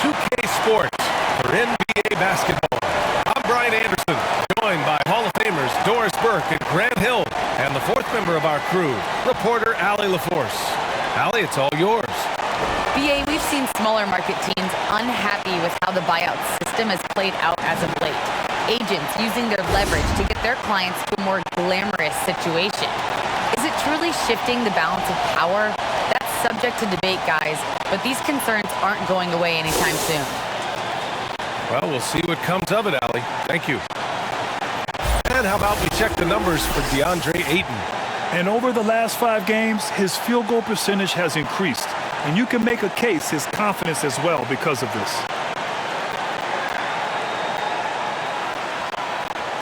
2K Sports for NBA basketball. I'm Brian Anderson, joined by Hall of Famers Doris Burke and Grant Hill, and the fourth member of our crew, reporter Allie LaForce. Allie, it's all yours. BA, we've seen smaller market teams unhappy with how the buyout system has played out as of late. Agents using their leverage to get their clients to a more glamorous situation. Is it truly shifting the balance of power? That's subject to debate, guys, but these concerns aren't going away anytime soon. Well, we'll see what comes of it, Allie. Thank you. And how about we check the numbers for Deandre Ayton? And over the last 5 games, his field goal percentage has increased. And you can make a case his confidence as well because of this.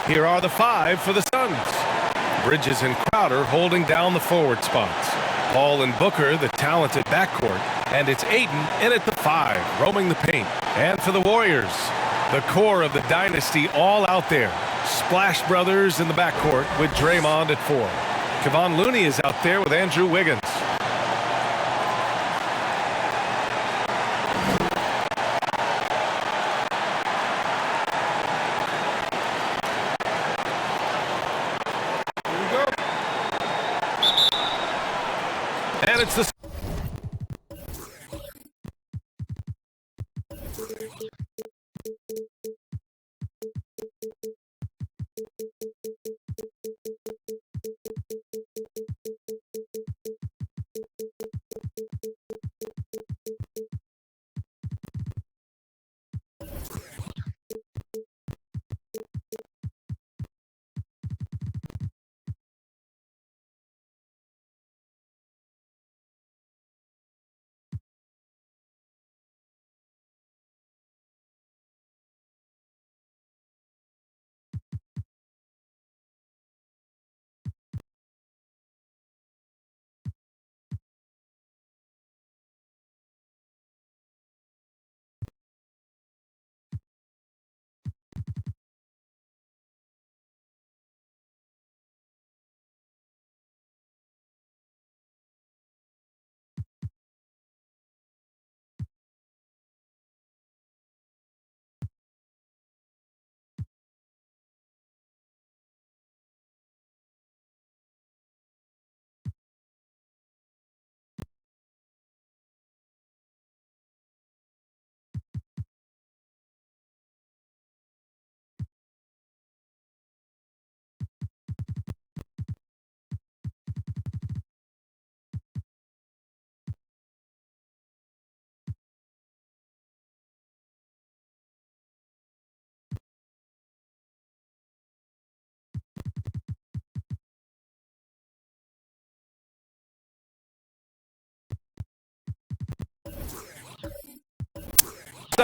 Here are the 5 for the Suns. Bridges and Crowder holding down the forward spots. Paul and Booker, the talented backcourt. And it's Ayton in at the 5, roaming the paint. And for the Warriors, the core of the dynasty all out there. Splash Brothers in the backcourt with Draymond at 4. Kevon Looney is out there with Andrew Wiggins. And it's the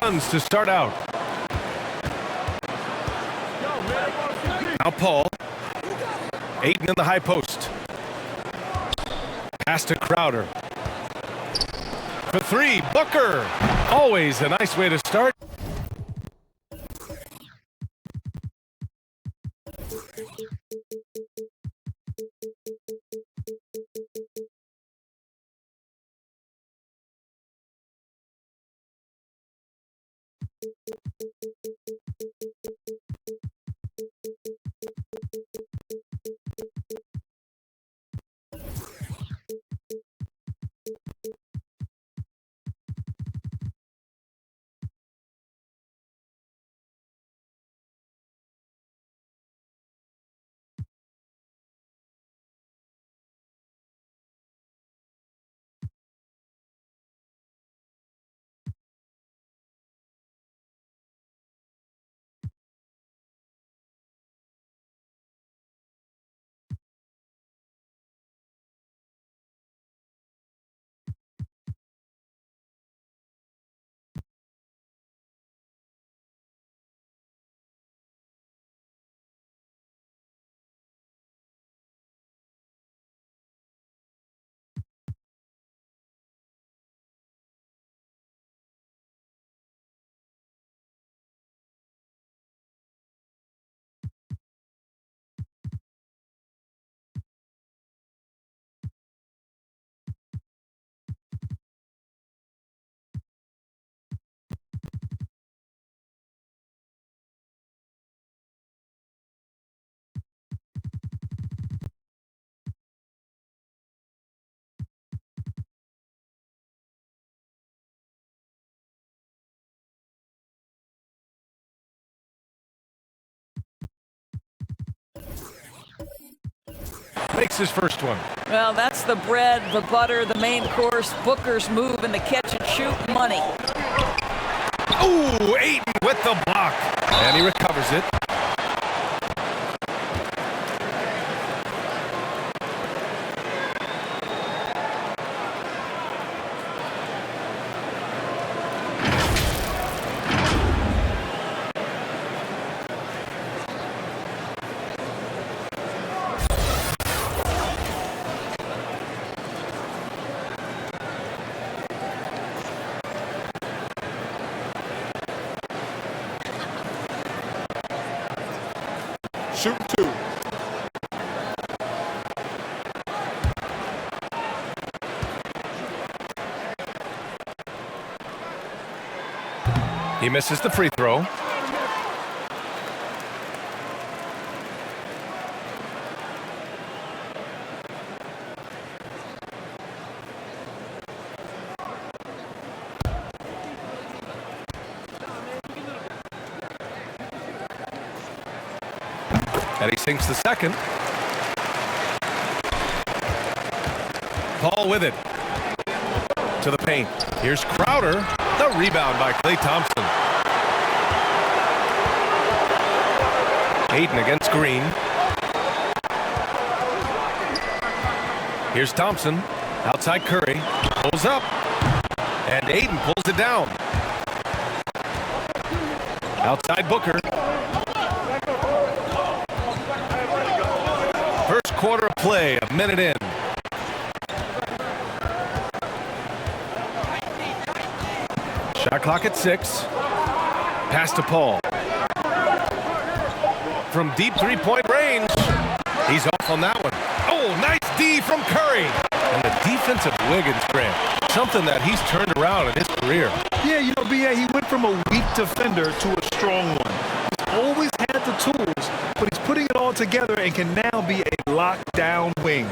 Suns to start out. Now Paul. Ayton in the high post. Pass to Crowder. For 3, Booker. Always a nice way to start. makes his first one. Well, that's the bread, the butter, the main course, Booker's move, and the catch and shoot money. Ooh, Ayton with the block. And he recovers it. Shoot two. He misses the free throw. And he sinks the second. Paul with it. To the paint. Here's Crowder. The rebound by Klay Thompson. Ayton against Green. Here's Thompson. Outside Curry. Pulls up. And Ayton pulls it down. Outside Booker. First quarter of play, a minute in. Shot clock at 6. Pass to Paul. From deep three-point range. He's off on that one. Oh, nice D from Curry. And the defensive Wiggins, Grant. Something that he's turned around in his career. Yeah, you know, B.A., he went from a weak defender to a strong one. He's always had the tools, but he's putting it all together and can now be a lockdown wing.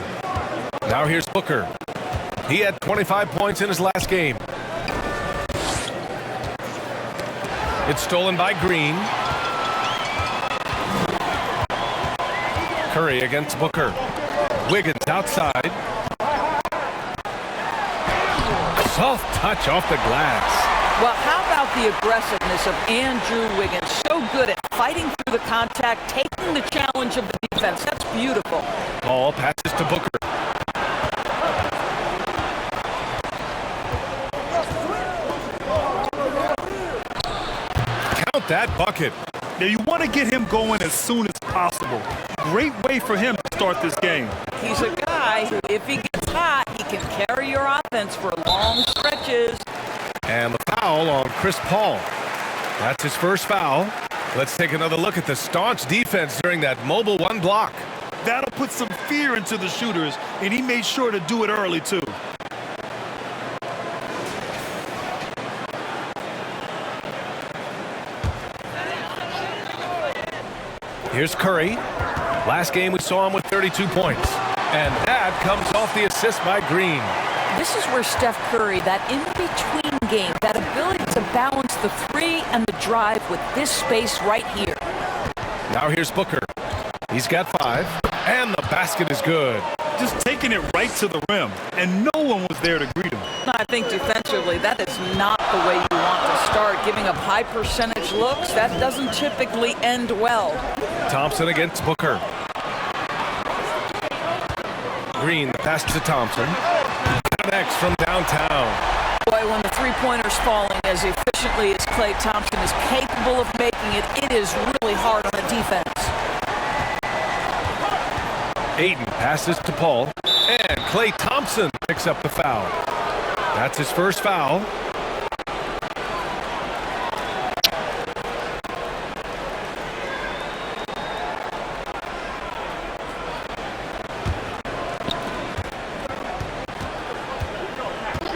Now here's Booker. He had 25 points in his last game. It's stolen by Green. Curry against Booker. Wiggins outside. Soft touch off the glass. Well, how about the aggressiveness of Andrew Wiggins? So good at fighting through the contact, taking the challenge of the defense. That's beautiful. Ball passes to Booker. Count that bucket. Now, you want to get him going as soon as possible. Great way for him to start this game. He's a guy who, if he gets hot, he can carry your offense for long stretches. And the foul on Chris Paul. That's his first foul. Let's take another look at the staunch defense during that mobile one block. That'll put some fear into the shooters, and he made sure to do it early, too. Here's Curry. Last game we saw him with 32 points. And that comes off the assist by Green. This is where Steph Curry, that in-between game, that ability to balance the three and the drive with this space right here. Now here's Booker. He's got 5. And the basket is good. Just taking it right to the rim, and no one was there to greet him. I think defensively, that is not the way you want to start. Giving up high percentage looks, that doesn't typically end well. Thompson against Booker. Green, the pass to Thompson. Connects from downtown. Boy, when the three-pointer's falling as efficiently as Klay Thompson is capable of making it, it is really hard on the defense. Ayton passes to Paul. And Klay Thompson picks up the foul. That's his first foul.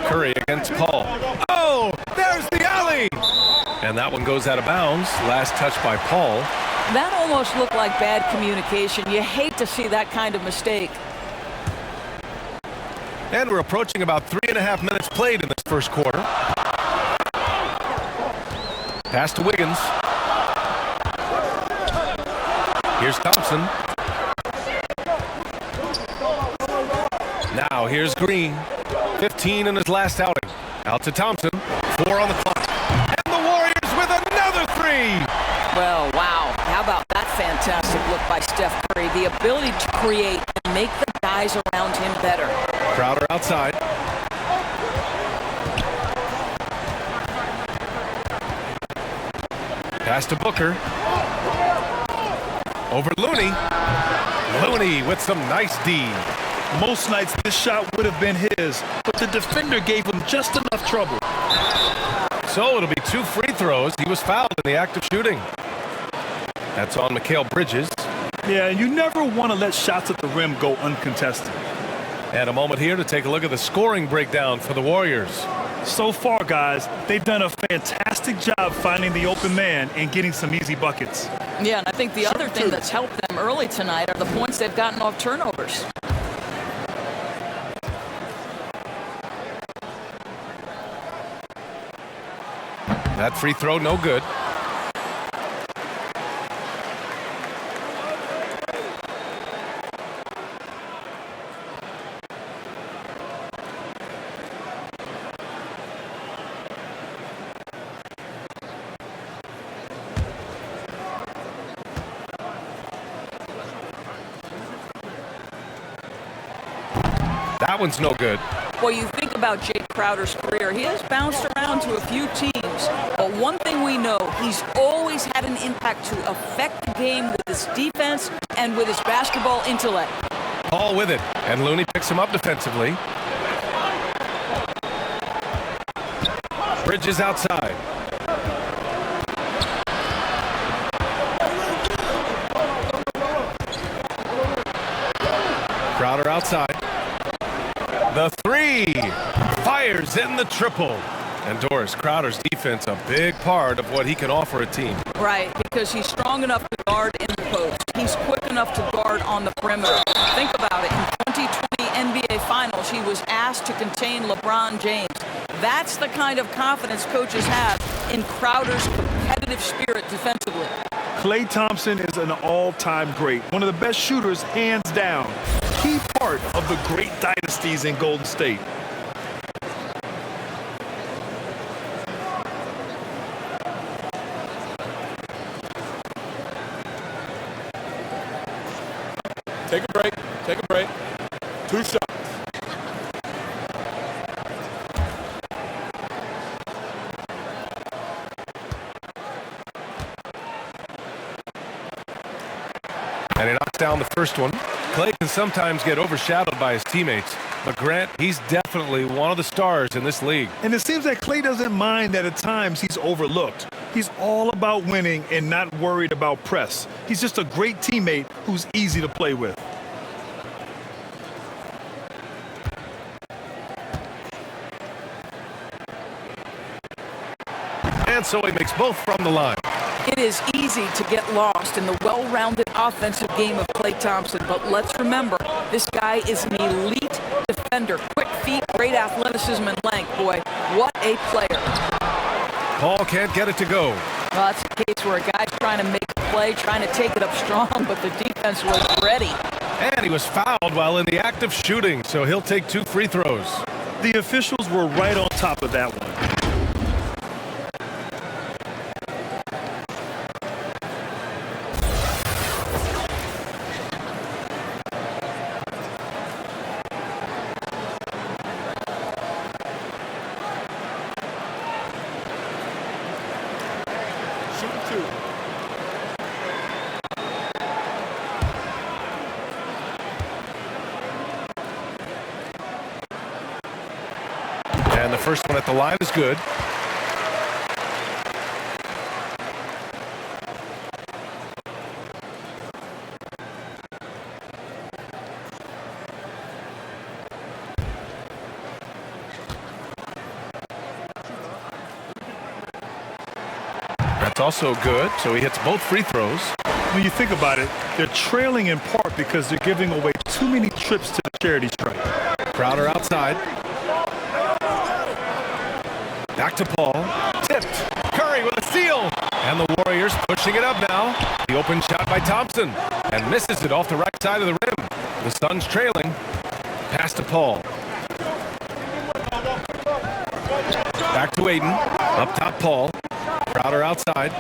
Curry against Paul. Oh, there's the alley! And that one goes out of bounds. Last touch by Paul. That almost looked like bad communication. You hate to see that kind of mistake. And we're approaching about 3.5 minutes played in this first quarter. Pass to Wiggins. Here's Thompson. Now here's Green. 15 in his last outing. Out to Thompson. 4 on the clock. And the Warriors with another 3. Well, wow. How about that fantastic look by Steph Curry? The ability to create and make the guys around him better. Crowder outside. Pass to Booker. Over Looney. Looney with some nice D. Most nights this shot would have been his, but the defender gave him just enough trouble. So it'll be 2 free throws. He was fouled in the act of shooting. That's on Mikal Bridges. Yeah, and you never want to let shots at the rim go uncontested. And a moment here to take a look at the scoring breakdown for the Warriors. So far, guys, they've done a fantastic job finding the open man and getting some easy buckets. Yeah, and I think the other thing that's helped them early tonight are the points they've gotten off turnovers. That free throw, no good. That one's no good. Well, you think about Jake Crowder's career, he has bounced around to a few teams, but one thing we know, he's always had an impact to affect the game with his defense and with his basketball intellect. Paul with it, and Looney picks him up defensively. Bridges outside. Crowder outside. The 3 fires in the triple. And Doris, Crowder's defense a big part of what he can offer a team. Right, because he's strong enough to guard in the post. He's quick enough to guard on the perimeter. Think about it. In 2020 NBA Finals, he was asked to contain LeBron James. That's the kind of confidence coaches have in Crowder's competitive spirit defensively. Klay Thompson is an all-time great, one of the best shooters, hands down. Key part of the great dynasties in Golden State. Take a break. Take a break. 2 shots. And he knocks down the first one. Klay can sometimes get overshadowed by his teammates, but Grant, he's definitely one of the stars in this league. And it seems that Klay doesn't mind that at times he's overlooked. He's all about winning and not worried about press. He's just a great teammate who's easy to play with. And so he makes both from the line. It is easy to get lost in the well-rounded offensive game of Klay Thompson, but let's remember, this guy is an elite defender. Quick feet, great athleticism and length. Boy, what a player. Paul can't get it to go. Well, that's a case where a guy's trying to make a play, trying to take it up strong, but the defense was ready. And he was fouled while in the act of shooting, so he'll take 2 free throws. The officials were right on top of that one. And the first one at the line is good. That's also good, so he hits both free throws. When you think about it, they're trailing in part because they're giving away too many trips to the charity stripe. Crowder outside. Back to Paul. Tipped. Curry with a steal. And the Warriors pushing it up now. The open shot by Thompson. And misses it off the right side of the rim. The Suns trailing. Pass to Paul. Back to Ayton. Up top, Paul. Crowder outside.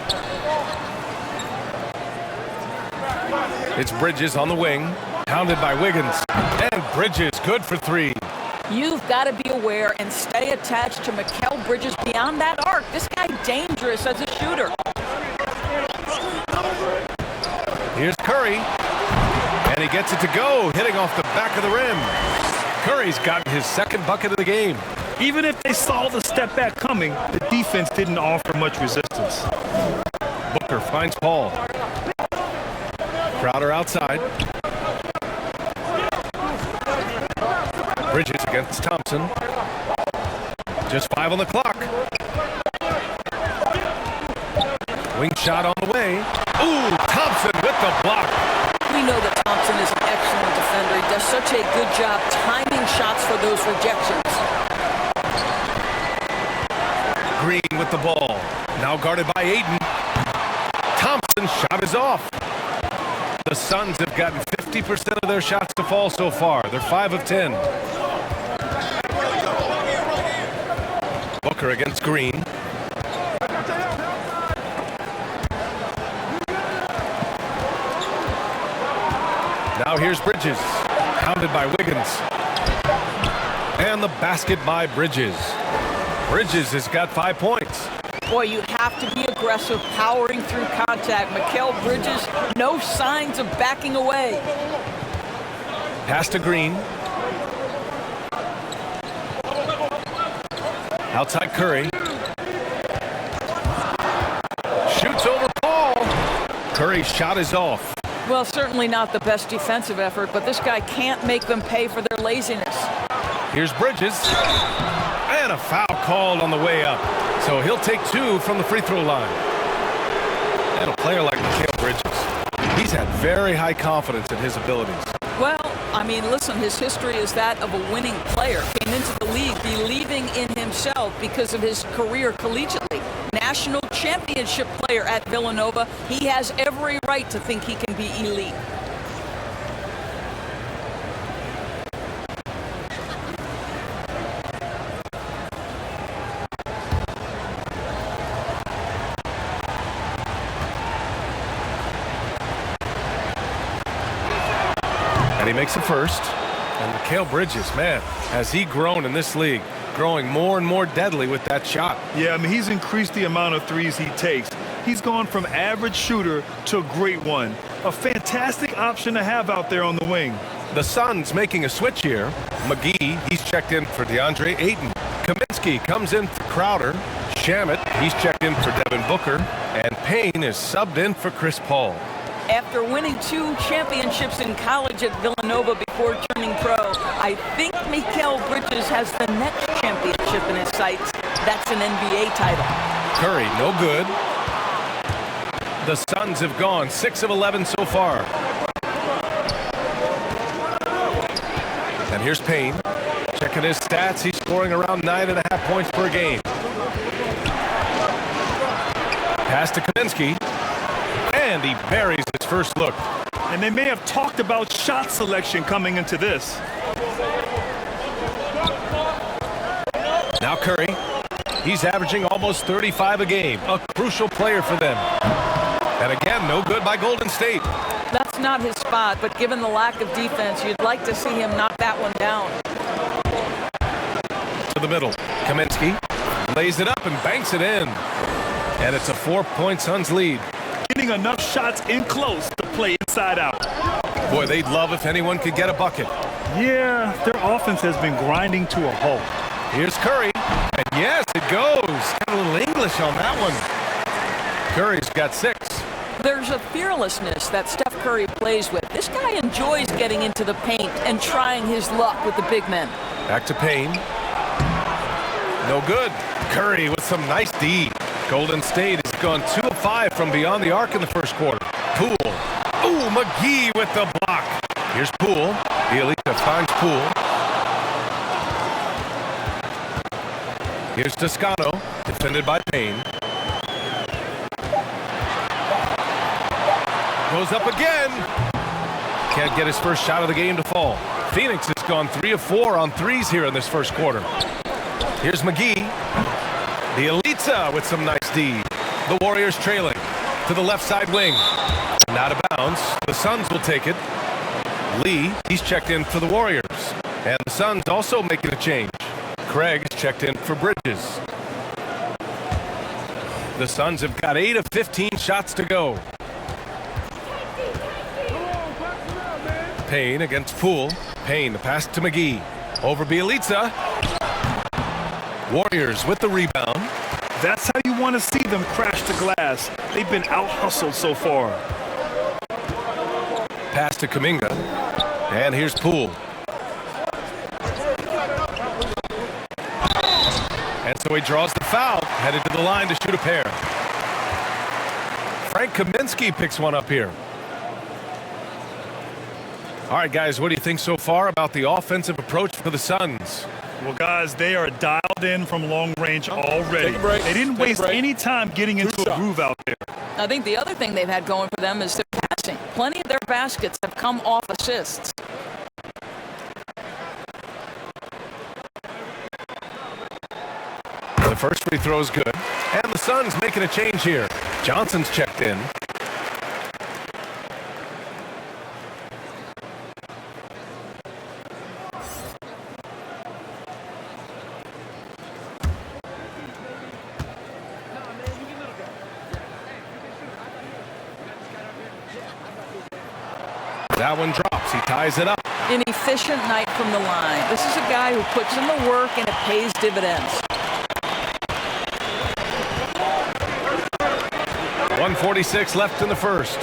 It's Bridges on the wing. Hounded by Wiggins. And Bridges good for three. You've got to be aware and stay attached to Mikal Bridges beyond that arc. This guy dangerous as a shooter. Here's Curry. And he gets it to go, hitting off the back of the rim. Curry's gotten his second bucket of the game. Even if they saw the step back coming, the defense didn't offer much resistance. Booker finds Paul. Crowder outside. Bridges against Thompson. Just 5 on the clock. Wing shot on the way. Ooh, Thompson with the block. We know that Thompson is an excellent defender. He does such a good job timing shots for those rejections. Green with the ball. Now guarded by Ayton. Thompson's shot is off. The Suns have gotten 50% of their shots to fall so far. They're 5 of 10. Booker against Green. Now here's Bridges. Hounded by Wiggins. And the basket by Bridges. Bridges has got 5 points. Boy, you have to be aggressive, powering through contact. Mikal Bridges, no signs of backing away. Pass to Green. Outside Curry. Shoots over Paul. Curry's shot is off. Well, certainly not the best defensive effort, but this guy can't make them pay for their laziness. Here's Bridges. And a foul called on the way up. So he'll take 2 from the free throw line. And a player like Mikal Bridges, he's had very high confidence in his abilities. Well, I mean, listen, his history is that of a winning player. Came into the league believing in himself because of his career collegiately. National championship player at Villanova. He has every right to think he can be elite. He makes the first. And Mikal Bridges, man, has he grown in this league, growing more and more deadly with that shot. Yeah, I mean, he's increased the amount of threes he takes. He's gone from average shooter to a great one. A fantastic option to have out there on the wing. The Suns making a switch here. McGee, he's checked in for Deandre Ayton. Kaminsky comes in for Crowder. Shamet, he's checked in for Devin Booker. And Payne is subbed in for Chris Paul. After winning 2 championships in college at Villanova before turning pro, I think Mikal Bridges has the next championship in his sights. That's an NBA title. Curry, no good. The Suns have gone 6 of 11 so far. And here's Payne. Checking his stats, he's scoring around 9.5 points per game. Pass to Kaminsky. And he buries his first look. And they may have talked about shot selection coming into this. Now Curry. He's averaging almost 35 a game. A crucial player for them. And again, no good by Golden State. That's not his spot, but given the lack of defense, you'd like to see him knock that one down. To the middle. Kaminsky lays it up and banks it in. And it's a 4-point Suns lead. Getting enough shots in close to play inside out. Boy, they'd love if anyone could get a bucket. Yeah, their offense has been grinding to a halt. Here's Curry. And yes, it goes. Got a little English on that one. Curry's got 6. There's a fearlessness that Steph Curry plays with. This guy enjoys getting into the paint and trying his luck with the big men. Back to Payne. No good. Curry with some nice D. Golden State has gone 2 of 5 from beyond the arc in the first quarter. Poole. Ooh, McGee with the block. Here's Poole. Bielitsa finds Poole. Here's Toscano, defended by Payne. Goes up again. can't get his first shot of the game to fall. Phoenix has gone 3 of 4 on threes here in this first quarter. Here's McGee. Bielitsa with some nice D. The Warriors trailing to the left side wing. Not a bounce. The Suns will take it. Lee, he's checked in for the Warriors. And the Suns also making a change. Craig is checked in for Bridges. The Suns have got 8 of 15 shots to go. Payne against Poole. Payne, the pass to McGee. Over Bielitsa. Warriors with the rebound. That's how you want to see them crash the glass. They've been out-hustled so far. Pass to Kuminga. And here's Poole. And so he draws the foul, headed to the line to shoot a pair. Frank Kaminsky picks one up here. All right, guys, what do you think so far about the offensive approach for the Suns? Well, guys, they are dialed in from long range already. They didn't waste any time getting into a groove out there. I think the other thing they've had going for them is their passing. Plenty of their baskets have come off assists. The first free throw is good. And the Suns making a change here. Johnson's checked in. That one drops. He ties it up. An efficient night from the line. This is a guy who puts in the work and it pays dividends. 1:46 left in the first.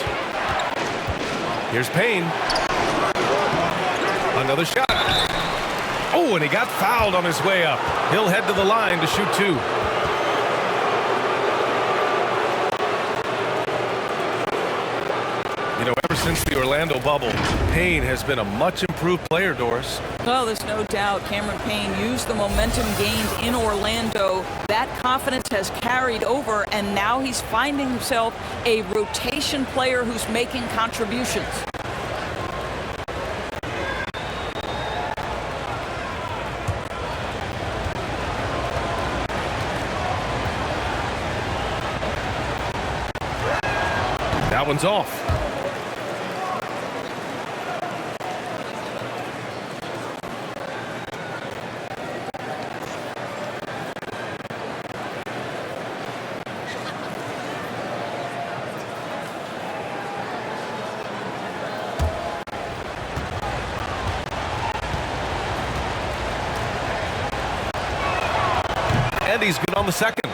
Here's Payne. Another shot. Oh, and he got fouled on his way up. He'll head to the line to shoot 2. You know, ever since the Orlando bubble, Payne has been a much improved player, Doris. Well, there's no doubt Cameron Payne used the momentum gained in Orlando. That confidence has carried over, and now he's finding himself a rotation player who's making contributions. That one's off. And he's good on the second.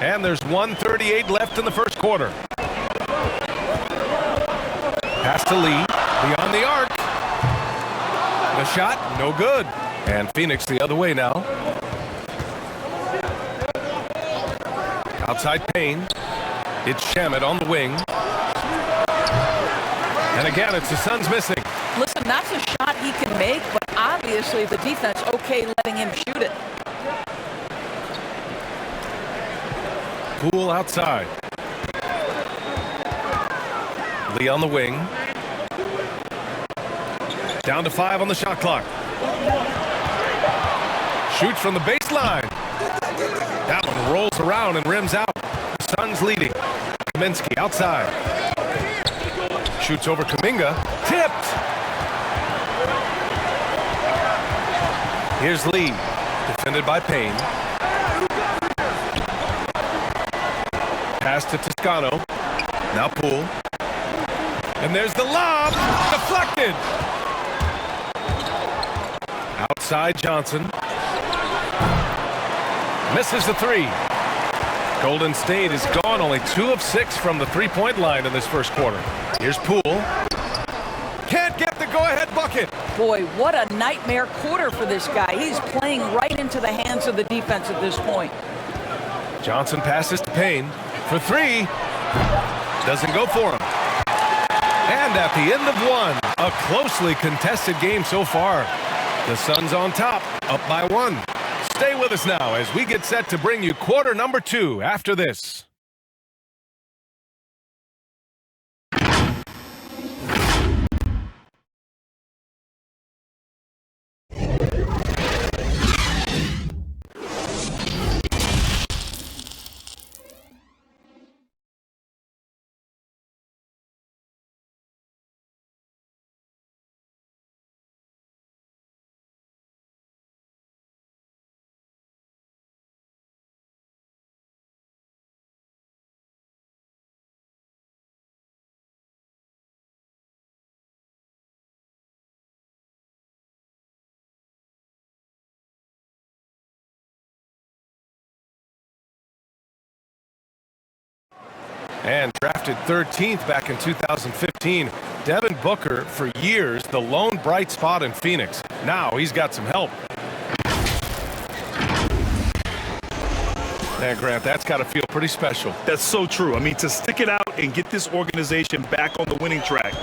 And there's 1:38 left in the first quarter. Pass to Lee, beyond the arc. The shot, no good. And Phoenix the other way now. Outside Payne. It's Shamet on the wing. And again, it's the Suns missing. Listen, that's a shot he can make, but obviously the defense okay letting him shoot it. Poole outside. Lee on the wing. Down to 5 on the shot clock. Shoots from the baseline. That one rolls around and rims out. The Suns leading. Kaminsky outside. Shoots over Kuminga. Tipped. Here's Lee. Defended by Payne. Pass to Toscano. Now Poole. And there's the lob. Deflected. Outside Johnson. Misses the 3. Golden State is gone. Only 2 of 6 from the three-point line in this first quarter. Here's Poole. Can't get the go-ahead bucket. Boy, what a nightmare quarter for this guy. He's playing right into the hands of the defense at this point. Johnson passes to Payne for 3. Doesn't go for him. And at the end of 1, a closely contested game so far. The Suns on top, up by 1. Stay with us now as we get set to bring you quarter number 2 after this. And drafted 13th back in 2015, Devin Booker, for years, the lone bright spot in Phoenix. Now he's got some help. And Grant, that's got to feel pretty special. That's so true. I mean, to stick it out and get this organization back on the winning track,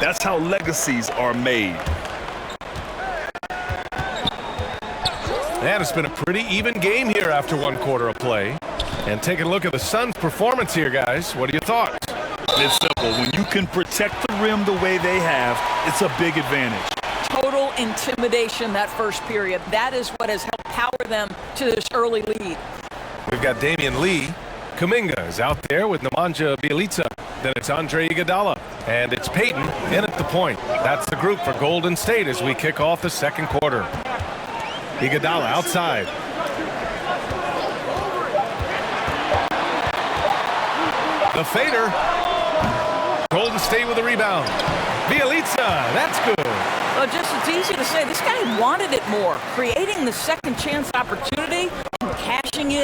that's how legacies are made. And it's been a pretty even game here after one quarter of play. And taking a look at the Suns' performance here, guys. What are your thoughts? It's simple. When you can protect the rim the way they have, it's a big advantage. Total intimidation that first period. That is what has helped power them to this early lead. We've got Damian Lee. Kuminga is out there with Nemanja Bjelica. Then it's Andre Iguodala. And it's Payton in at the point. That's the group for Golden State as we kick off the second quarter. Iguodala outside. The fader. Golden State with a rebound. Bjelica, that's good. Well, just it's easy to say this guy wanted it more, creating the second chance opportunity and cashing in.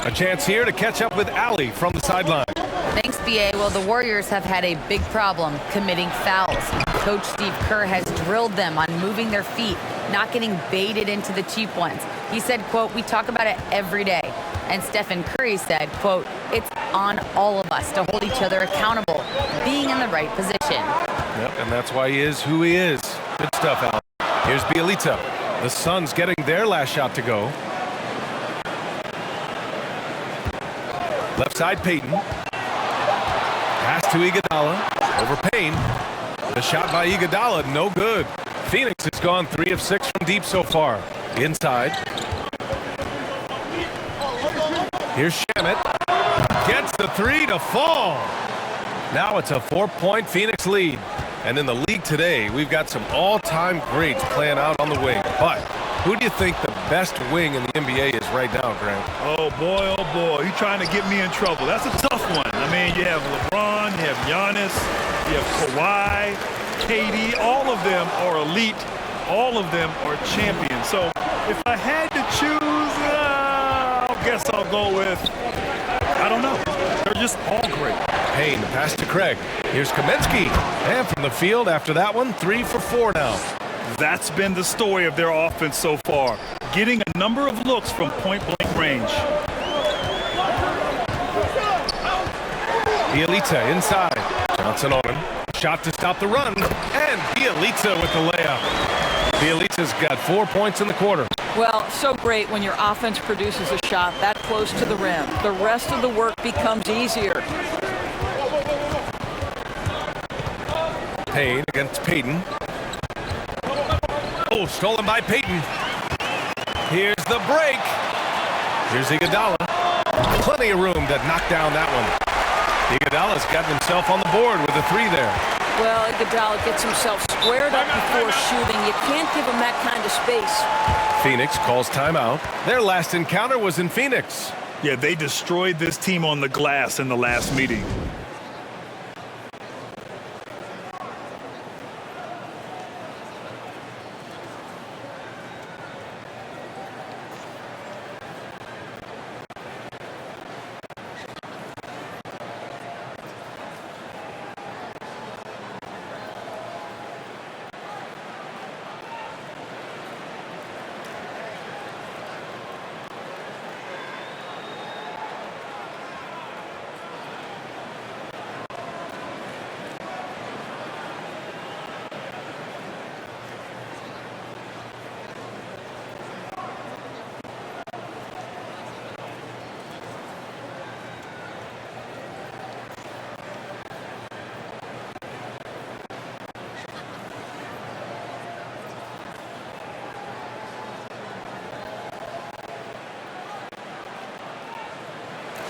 A chance here to catch up with Allie from the sideline. Thanks, BA. Well, the Warriors have had a big problem committing fouls. Coach Steve Kerr has drilled them on moving their feet, not getting baited into the cheap ones. He said, quote, "We talk about it every day." And Stephen Curry said, quote, "It's on all of us to hold each other accountable, being in the right position." Yep, and that's why he is who he is. Good stuff, Al. Here's Bjelica. The Suns getting their last shot to go. Left side, Payton. Pass to Iguodala. Over Payne. The shot by Iguodala, no good. Phoenix has gone 3 of 6 from deep so far. Inside. Here's Shamet. Gets the 3 to fall. Now it's a 4-point Phoenix lead. And in the league today, we've got some all-time greats playing out on the wing. But who do you think the best wing in the NBA is right now, Grant? Oh, boy, you're trying to get me in trouble. That's a tough one. I mean, you have LeBron, you have Giannis, you have Kawhi, KD. All of them are elite. All of them are champions. So if I had to choose, I guess I'll go with, I don't know. They're just all great. Payne, pass to Craig. Here's Kaminsky. And from the field after that one, 3 for 4 now. That's been the story of their offense so far, getting a number of looks from point-blank range. Bjelica inside. Johnson on him. Shot to stop the run. And Bjelica with the layup. Bjelica's got 4 points in the quarter. Well, so great when your offense produces a shot that close to the rim. The rest of the work becomes easier. Payne against Payton. Oh, stolen by Payton. Here's the break. Here's Iguodala. Plenty of room to knock down that one. Iguodala's gotten himself on the board with a 3 there. Well, Iguodala gets himself squared up before shooting. You can't give him that kind of space. Phoenix calls timeout. Their last encounter was in Phoenix. Yeah, they destroyed this team on the glass in the last meeting.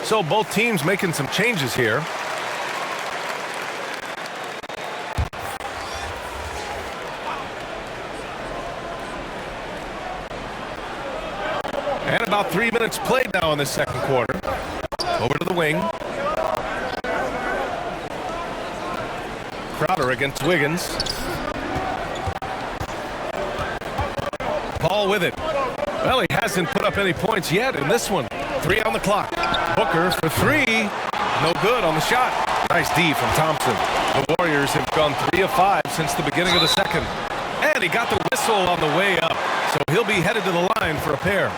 So both teams making some changes here. And about 3 minutes played now in the second quarter. Over to the wing. Crowder against Wiggins. Paul with it. Well, he hasn't put up any points yet in this one. 3 on the clock. Booker for 3. No good on the shot. Nice D from Thompson. The Warriors have gone 3 of 5 since the beginning of the second. And he got the whistle on the way up, so he'll be headed to the line for a pair.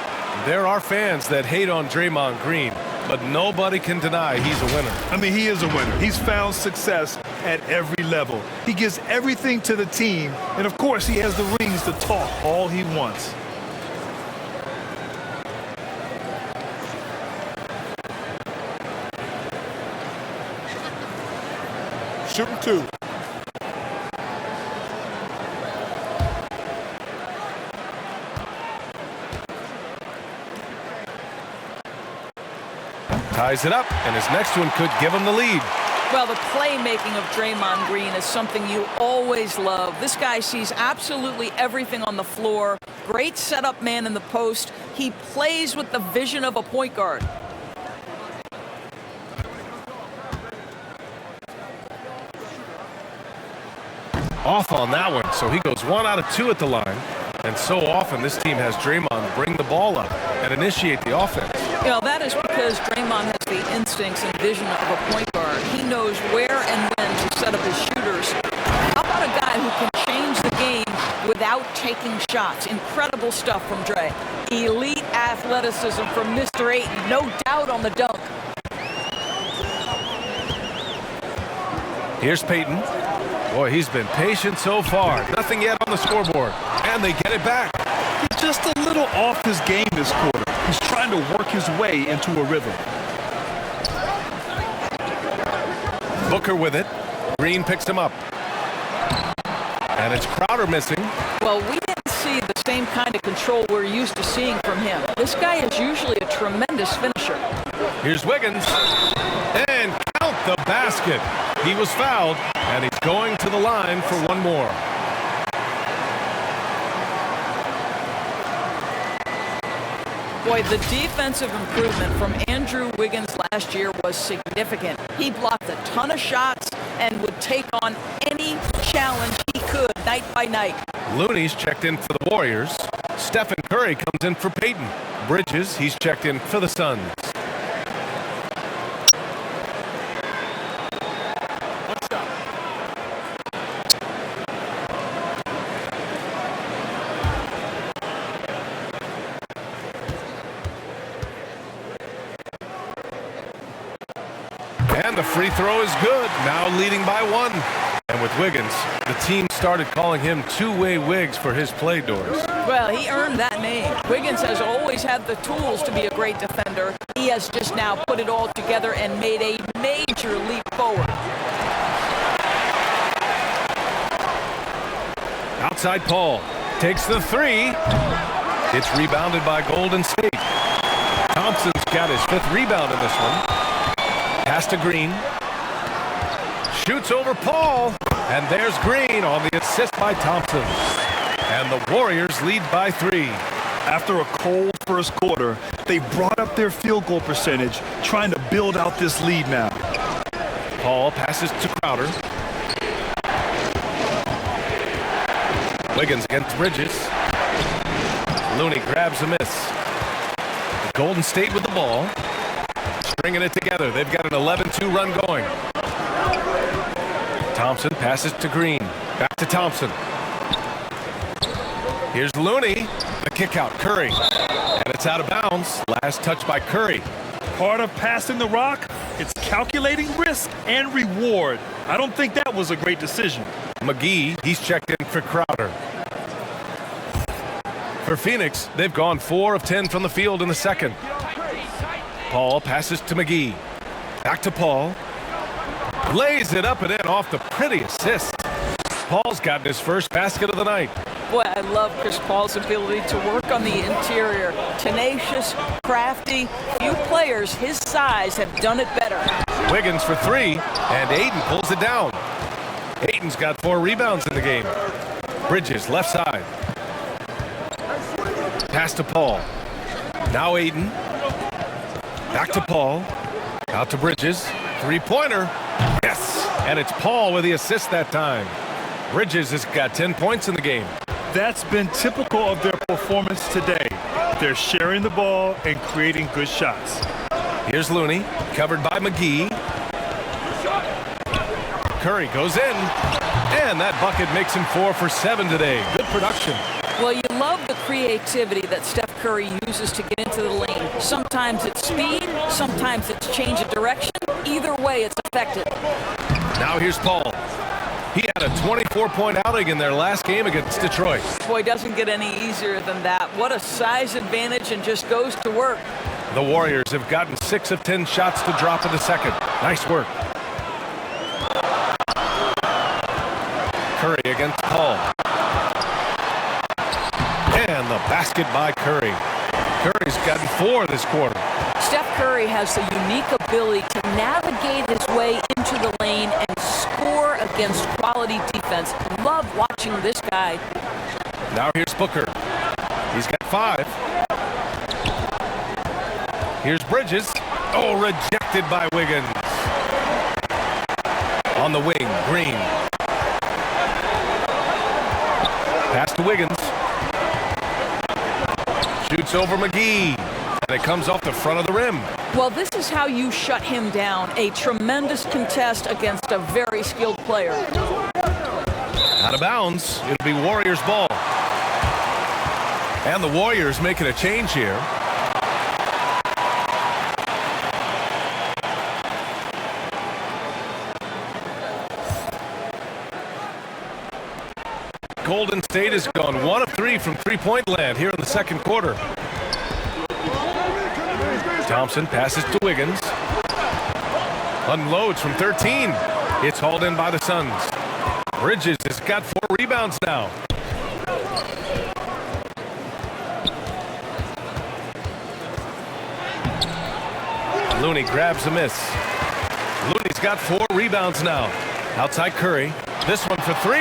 There are fans that hate on Draymond Green, but nobody can deny he's a winner. I mean, he is a winner. He's found success at every level. He gives everything to the team, and of course, he has the rings to talk all he wants. Shooting 2. Ties it up, and his next one could give him the lead. Well, the playmaking of Draymond Green is something you always love. This guy sees absolutely everything on the floor. Great setup man in the post. He plays with the vision of a point guard. Off on that one, so he goes 1 out of 2 at the line. And so often this team has Draymond bring the ball up and initiate the offense. You know, that is because Draymond has the instincts and vision of a point guard. He knows where and when to set up his shooters. How about a guy who can change the game without taking shots? Incredible stuff from Dre. Elite athleticism from Mr. Ayton, no doubt on the dunk. Here's Payton. Boy, he's been patient so far. Nothing yet on the scoreboard. And they get it back. He's just a little off his game this quarter. He's trying to work his way into a rhythm. Booker with it. Green picks him up. And it's Crowder missing. Well, we didn't see the same kind of control we're used to seeing from him. This guy is usually a tremendous finisher. Here's Wiggins. And count the basket. He was fouled, and he's going to the line for one more. Boy, the defensive improvement from Andrew Wiggins last year was significant. He blocked a ton of shots and would take on any challenge he could night by night. Looney's checked in for the Warriors. Stephen Curry comes in for Payton. Bridges, he's checked in for the Suns. And the free throw is good, now leading by 1. And with Wiggins, the team started calling him two-way Wiggs for his play, Doris. Well, he earned that name. Wiggins has always had the tools to be a great defender. He has just now put it all together and made a major leap forward. Outside Paul takes the 3. It's rebounded by Golden State. Thompson's got his 5th rebound in this one. Pass to Green. Shoots over Paul. And there's Green on the assist by Thompson. And the Warriors lead by 3. After a cold first quarter, they brought up their field goal percentage, trying to build out this lead now. Paul passes to Crowder. Wiggins against Bridges. Looney grabs a miss. Golden State with the ball. Stringing it together. They've got an 11-2 run going. Thompson passes to Green. Back to Thompson. Here's Looney. The kick out. Curry. And it's out of bounds. Last touch by Curry. Part of passing the rock, it's calculating risk and reward. I don't think that was a great decision. McGee, he's checked in for Crowder. For Phoenix, they've gone 4 of 10 from the field in the second. Paul passes to McGee. Back to Paul. Lays it up and in off the pretty assist. Paul's gotten his first basket of the night. Boy, I love Chris Paul's ability to work on the interior. Tenacious, crafty. Few players his size have done it better. Wiggins for 3, and Ayton pulls it down. Ayton's got 4 rebounds in the game. Bridges, left side. Pass to Paul. Now Ayton. Back to Paul. Out to Bridges. 3-pointer. Yes! And it's Paul with the assist that time. Bridges has got 10 points in the game. That's been typical of their performance today. They're sharing the ball and creating good shots. Here's Looney, covered by McGee. Curry goes in, and that bucket makes him 4 for 7 today. Good production. Well, you love the creativity that Steph Curry uses to get into the lane. Sometimes it's speed, sometimes it's change of direction. Either way, it's effective. Now here's Paul. He had a 24-point outing in their last game against Detroit. Boy, doesn't get any easier than that. What a size advantage, and just goes to work. The Warriors have gotten 6 of 10 shots to drop in the second. Nice work. Curry against Paul. And the basket by Curry. Curry's gotten 4 this quarter. Steph Curry has the unique ability to navigate his way into the lane and score against quality defense. Love watching this guy. Now here's Booker. He's got 5. Here's Bridges. Oh, rejected by Wiggins. On the wing, Green. Pass to Wiggins. Shoots over McGee. And it comes off the front of the rim. Well, this is how you shut him down. A tremendous contest against a very skilled player. Out of bounds. It'll be Warriors ball. And the Warriors making a change here. Golden State has gone 1 of 3 from three-point land here in the second quarter. Thompson passes to Wiggins. Unloads from 13. It's hauled in by the Suns. Bridges has got 4 rebounds now. Looney grabs a miss. Looney's got 4 rebounds now. Outside Curry. This one for 3.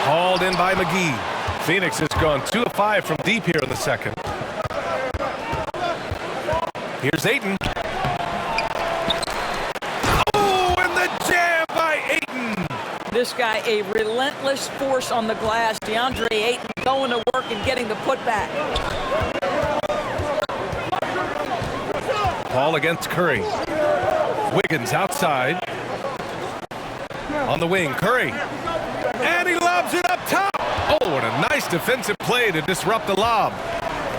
Hauled in by McGee. Phoenix has gone 2 of 5 from deep here in the second. Here's Ayton. Oh, and the jam by Ayton. This guy, a relentless force on the glass. Deandre Ayton going to work and getting the putback. Paul against Curry. Wiggins outside. On the wing, Curry. And he lobs it up top. Oh, and a nice defensive play to disrupt the lob.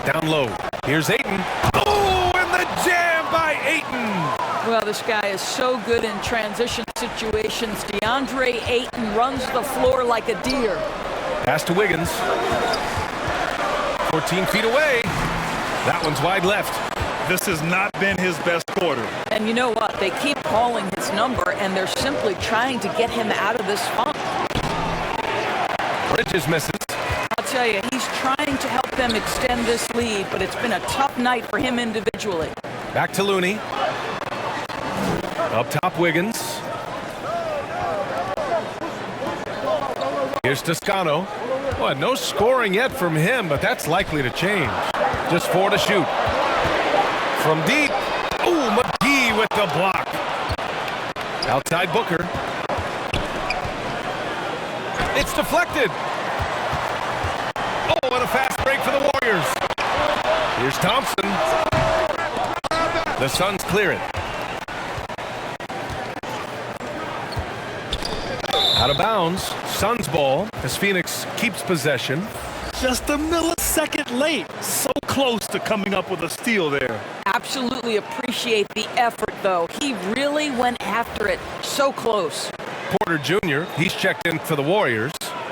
Down low. Here's Ayton. Oh, and the jam by Ayton. Well, this guy is so good in transition situations. Deandre Ayton runs the floor like a deer. Pass to Wiggins. 14 feet away. That one's wide left. This has not been his best quarter. And you know what? They keep calling his number, and they're simply trying to get him out of this funk. Bridges misses. I'll tell you, he's trying to help them extend this lead, but it's been a tough night for him individually. Back to Looney. Up top, Wiggins. Here's Toscano. Well, no scoring yet from him, but that's likely to change. Just 4 to shoot. From deep. Ooh, McGee with the block. Outside Booker. It's deflected. Oh, and a fast break for the Warriors. Here's Thompson. The Suns clear it. Out of bounds. Suns ball as Phoenix keeps possession. Just a millisecond late. So close to coming up with a steal there. Absolutely appreciate the effort, though. He really went after it. So close. Porter Jr., he's checked in for the Warriors.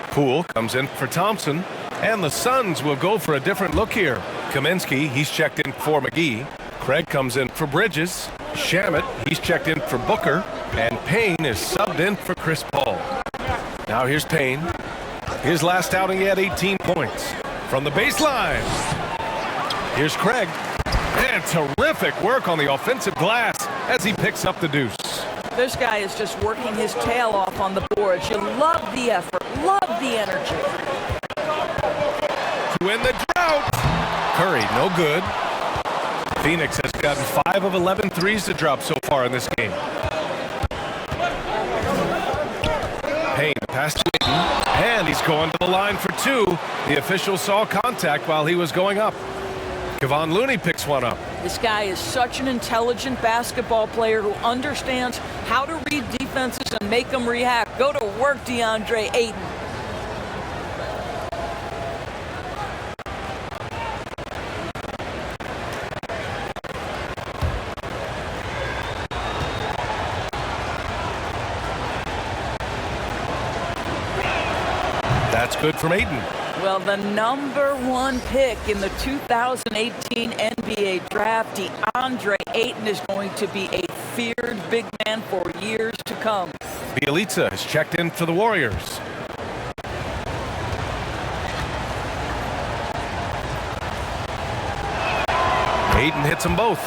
Poole comes in for Thompson. And the Suns will go for a different look here. Kaminsky, he's checked in for McGee. Craig comes in for Bridges. Shamet, he's checked in for Booker. And Payne is subbed in for Chris Paul. Now here's Payne. His last outing, he had 18 points. From the baseline. Here's Craig. And terrific work on the offensive glass as he picks up the deuce. This guy is just working his tail off on the boards. You love the effort, love the energy. To win the drought. Curry, no good. Phoenix has gotten 5 of 11 threes to drop so far in this game. Payne, pass to Ayton, and he's going to the line for 2. The official saw contact while he was going up. Kevon Looney picks one up. This guy is such an intelligent basketball player who understands how to read defenses and make them react. Go to work, Deandre Ayton. That's good from Ayton. Well, the #1 pick in the 2018 NBA draft, Deandre Ayton, is going to be a feared big man for years to come. Bjelica has checked in for the Warriors. Ayton hits them both.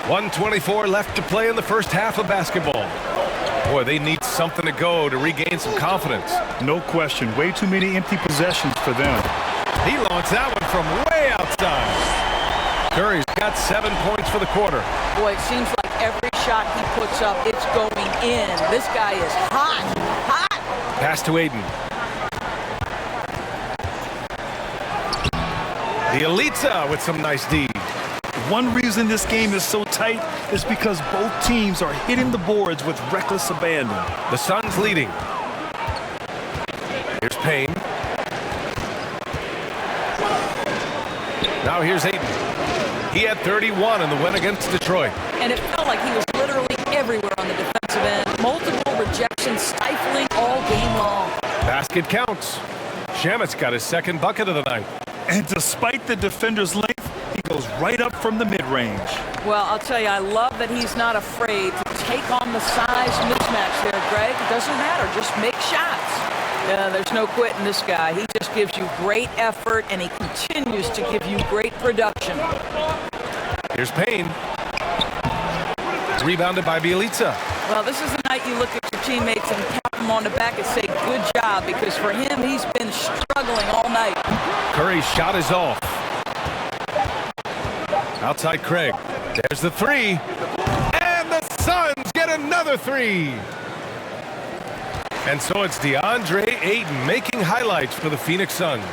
1:24 left to play in the first half of basketball. Boy, they need something to go to regain some confidence. No question. Way too many empty possessions for them. He launched that one from way outside. Curry's got 7 points for the quarter. Boy, it seems like every shot he puts up, it's going in. This guy is hot, hot. Pass to Ayton. Bjelica with some nice D. One reason this game is so tight is because both teams are hitting the boards with reckless abandon. The Suns leading. Here's Payne. Now here's Ayton. He had 31 in the win against Detroit. And it felt like he was literally everywhere on the defensive end. Multiple rejections, stifling all game long. Basket counts. Shamet's got his second bucket of the night. And despite the defender's length, he goes right up from the mid-range. Well, I'll tell you, I love that he's not afraid to take on the size mismatch there, Greg. It doesn't matter. Just make shots. There's no quitting this guy. He just gives you great effort, and he continues to give you great production. Here's Payne. Rebounded by Bjelica. Well, this is the night you look at your teammates and tap them on the back and say, good job, because for him, he's been struggling all night. Curry's shot is off. Outside Craig. There's the three. And the Suns get another three. And so it's Deandre Ayton making highlights for the Phoenix Suns.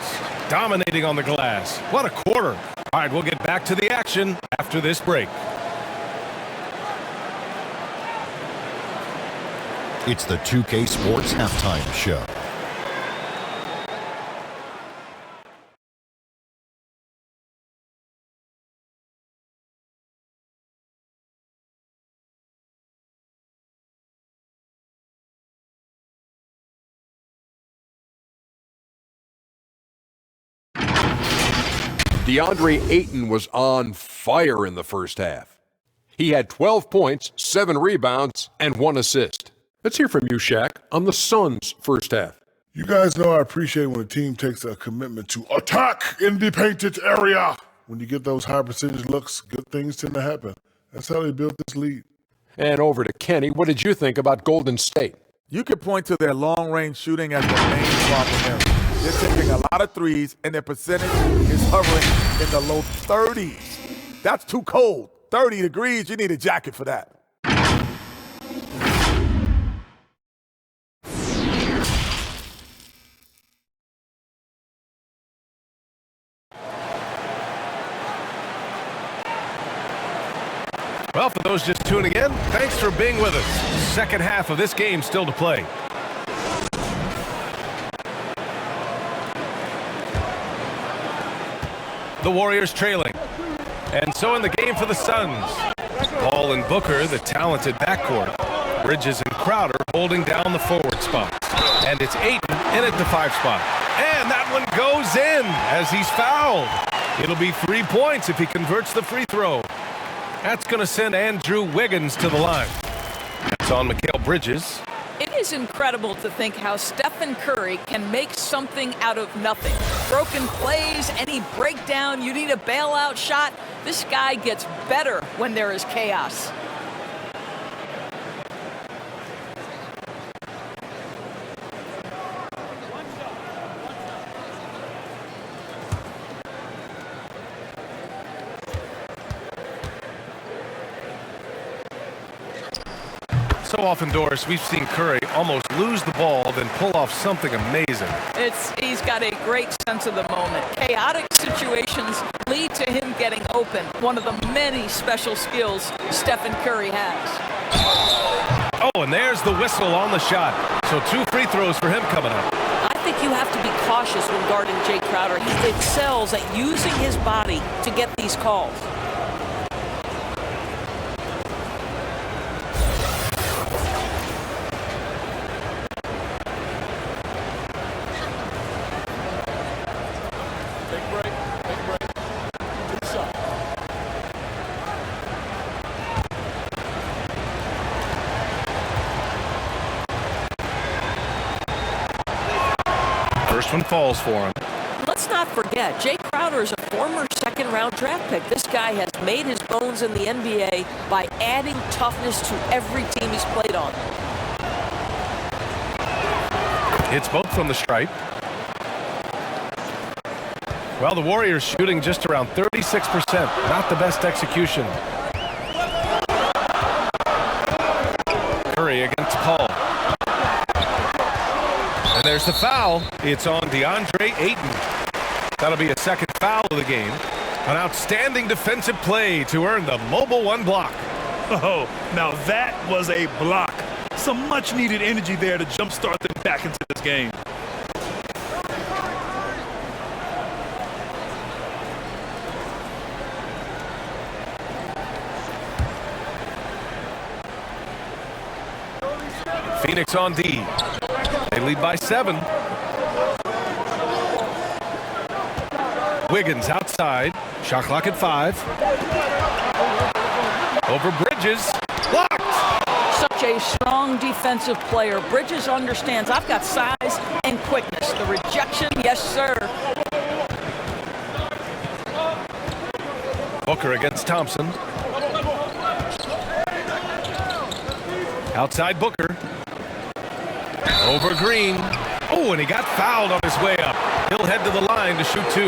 Dominating on the glass. What a quarter. All right, we'll get back to the action after this break. It's the 2K Sports Halftime Show. Deandre Ayton was on fire in the first half. He had 12 points, 7 rebounds, and 1 assist. Let's hear from you, Shaq, on the Suns' first half. You guys know I appreciate when a team takes a commitment to attack in the painted area. When you get those high percentage looks, good things tend to happen. That's how they built this lead. And over to Kenny. What did you think about Golden State? You could point to their long-range shooting as the main problem area. They're taking a lot of threes, and their percentage is hovering in the low 30s. That's too cold. 30 degrees, you need a jacket for that. Well, for those just tuning in, thanks for being with us. Second half of this game still to play. The Warriors trailing. And so in the game for the Suns, Paul and Booker, the talented backcourt. Bridges and Crowder holding down the forward spots. And it's Ayton in at the 5 spot. And that one goes in as he's fouled. It'll be 3 points if he converts the free throw. That's going to send Andrew Wiggins to the line. That's on Mikal Bridges. It is incredible to think how Stephen Curry can make something out of nothing. Broken plays, any breakdown, you need a bailout shot. This guy gets better when there is chaos. So often, Doris, we've seen Curry almost lose the ball, then pull off something amazing. He's got a great sense of the moment. Chaotic situations lead to him getting open. One of the many special skills Stephen Curry has. Oh, and there's the whistle on the shot. So 2 free throws for him coming up. I think you have to be cautious when guarding Jay Crowder. He excels at using his body to get these calls. First one falls for him. Let's not forget, Jay Crowder is a former second-round draft pick. This guy has made his bones in the NBA by adding toughness to every team he's played on. Hits both from the stripe. Well, the Warriors shooting just around 36%. Not the best execution. Curry against Paul. And there's the foul. It's on Deandre Ayton. That'll be a second foul of the game. An outstanding defensive play to earn the mobile 1 block. Oh, now that was a block. Some much-needed energy there to jumpstart them back into this game. Phoenix on D. They lead by 7. Wiggins outside. Shot clock at 5. Over Bridges. Blocked. Such a strong defensive player. Bridges understands I've got size and quickness. The rejection, yes, sir. Booker against Thompson. Outside Booker. Over Green. Oh, and he got fouled on his way up. He'll head to the line to shoot 2.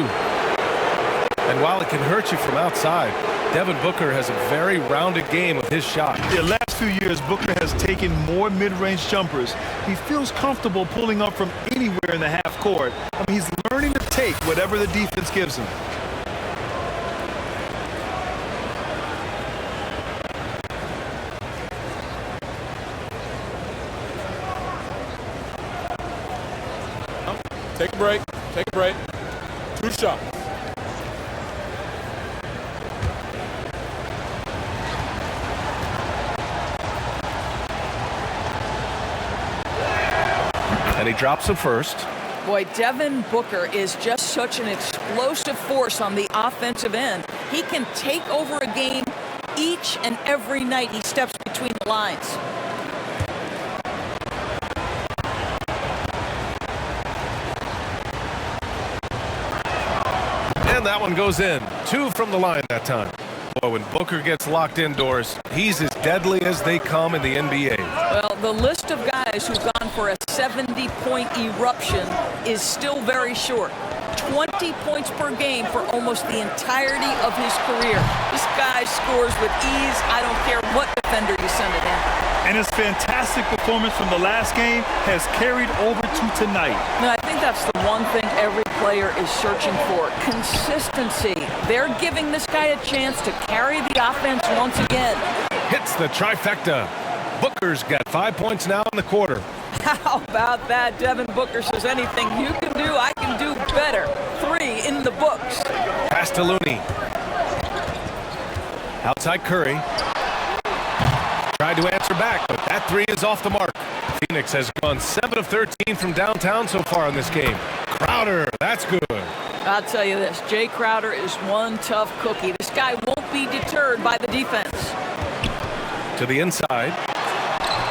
And while it can hurt you from outside, Devin Booker has a very rounded game with his shot. The last few years, Booker has taken more mid-range jumpers. He feels comfortable pulling up from anywhere in the half court. I mean, he's learning to take whatever the defense gives him. Take a break. Take a break. 2 shots. And he drops it first. Boy, Devin Booker is just such an explosive force on the offensive end. He can take over a game each and every night he steps between the lines. And that one goes in. 2 from the line that time. Boy, when Booker gets locked indoors, he's as deadly as they come in the NBA. Well, the list of guys who've gone for a 70-point eruption is still very short. 20 points per game for almost the entirety of his career. This guy scores with ease. I don't care what defender you send it in. And his fantastic performance from the last game has carried over to tonight. And I think that's the one thing every player is searching for. Consistency. They're giving this guy a chance to carry the offense once again. Hits the trifecta. Booker's got 5 points now in the quarter. How about that? Devin Booker says anything you can do, I can do better. 3 in the books. Pass to Looney. Outside Curry. Tried to answer back, but that 3 is off the mark. Phoenix has gone 7 of 13 from downtown so far in this game. Crowder, that's good. I'll tell you this, Jay Crowder is one tough cookie. This guy won't be deterred by the defense. To the inside.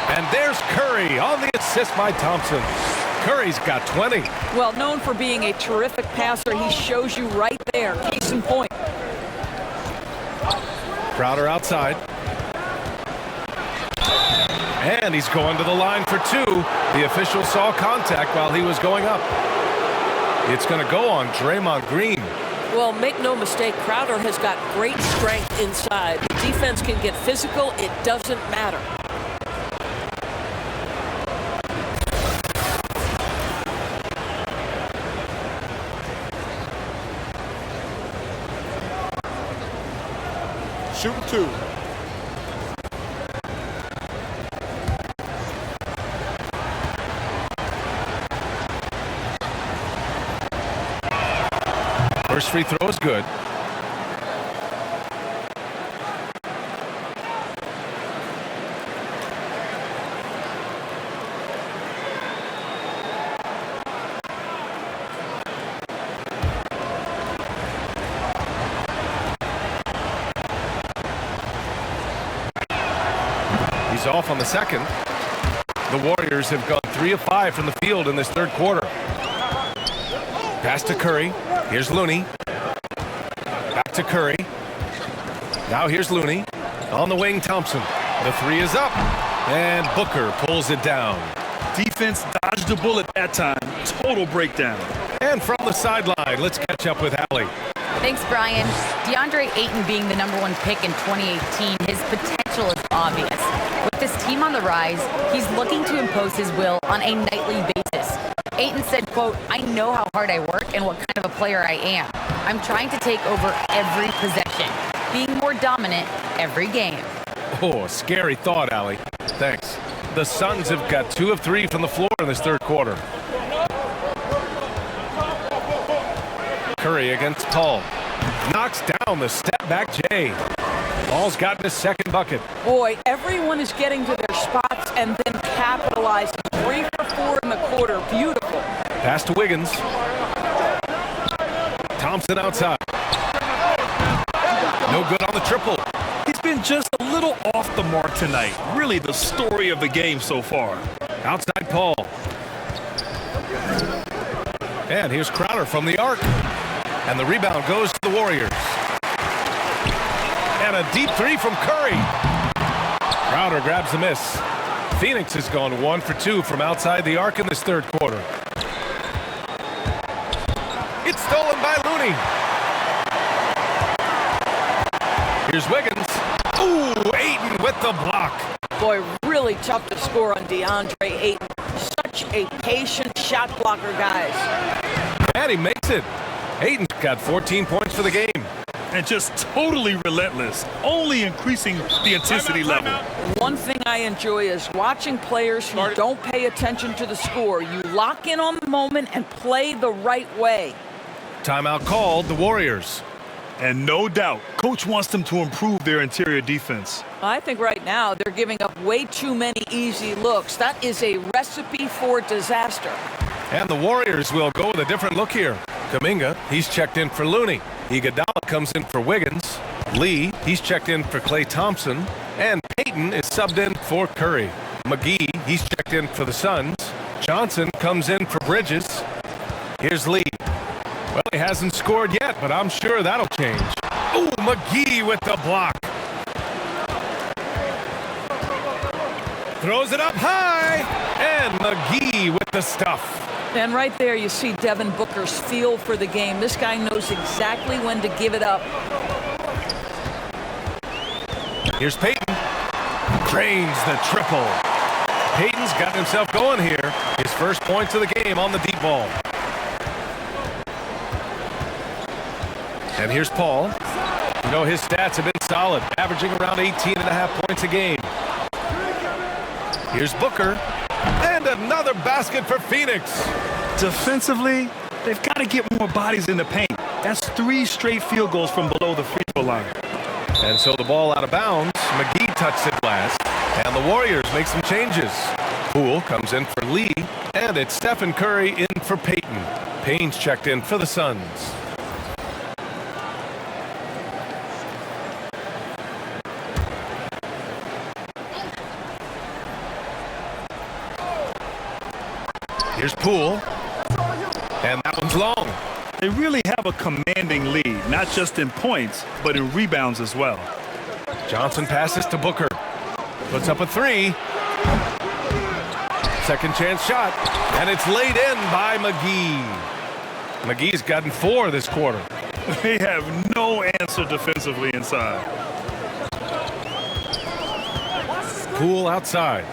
And there's Curry on the assist by Thompson. Curry's got 20. Well, known for being a terrific passer, he shows you right there. Case in point. Crowder outside. And he's going to the line for 2. The official saw contact while he was going up. It's going to go on Draymond Green. Well, make no mistake, Crowder has got great strength inside. The defense can get physical. It doesn't matter. shooting 2. First free throw is good. He's off on the second. The Warriors have gone 3 of 5 from the field in this third quarter. Pass to Curry. Here's Looney. Back to Curry. Now here's Looney. On the wing, Thompson. The 3 is up. And Booker pulls it down. Defense dodged the bullet that time. Total breakdown. And from the sideline, let's catch up with Allie. Thanks, Brian. Deandre Ayton being the #1 pick in 2018, his potential is obvious. With this team on the rise, he's looking to impose his will on a nightly basis. Ayton said, quote, "I know how hard I work and what kind of a player I am. I'm trying to take over every possession, being more dominant every game." Oh, scary thought, Allie. Thanks. The Suns have got 2 of 3 from the floor in this third quarter. Curry against Paul. Knocks down the step-back J. Paul's gotten his second bucket. Boy, everyone is getting to their spots and then capitalizing. 3 for 4 in the quarter. Beautiful. Pass to Wiggins. Thompson outside. No good on the triple. He's been just a little off the mark tonight. Really the story of the game so far. Outside Paul. And here's Crowder from the arc. And the rebound goes to the Warriors. And a deep 3 from Curry. Crowder grabs the miss. Phoenix has gone 1 for 2 from outside the arc in this third quarter. It's stolen by Looney. Here's Wiggins. Ooh, Ayton with the block. Boy, really tough to score on Deandre Ayton. Such a patient shot blocker, guys. And he makes it. Ayton's got 14 points for the game. And just totally relentless, only increasing the intensity level. One thing I enjoy is watching players who don't pay attention to the score. You lock in on the moment and play the right way. Timeout called, the Warriors. And no doubt, coach wants them to improve their interior defense. I think right now they're giving up way too many easy looks. That is a recipe for disaster. And the Warriors will go with a different look here. Kuminga, he's checked in for Looney. Iguodala comes in for Wiggins. Lee, he's checked in for Klay Thompson. And Payton is subbed in for Curry. McGee, he's checked in for the Suns. Johnson comes in for Bridges. Here's Lee. Well, he hasn't scored yet, but I'm sure that'll change. Ooh, McGee with the block. Throws it up high. And McGee with the stuff. And right there you see Devin Booker's feel for the game. This guy knows exactly when to give it up. Here's Payton. Drains the triple. Payton's got himself going here. His first points of the game on the deep ball. And here's Paul. You know, his stats have been solid, averaging around 18.5 points a game. Here's Booker. And another basket for Phoenix. Defensively, they've got to get more bodies in the paint. That's 3 straight field goals from below the free throw line. And so the ball out of bounds. McGee touched it last. And the Warriors make some changes. Poole comes in for Lee. And it's Stephen Curry in for Payton. Payne's checked in for the Suns. Here's Poole. And that one's long. They really have a commanding lead, not just in points, but in rebounds as well. Johnson passes to Booker. Puts up a 3. Second chance shot. And it's laid in by McGee. McGee's gotten 4 this quarter. They have no answer defensively inside. Poole outside.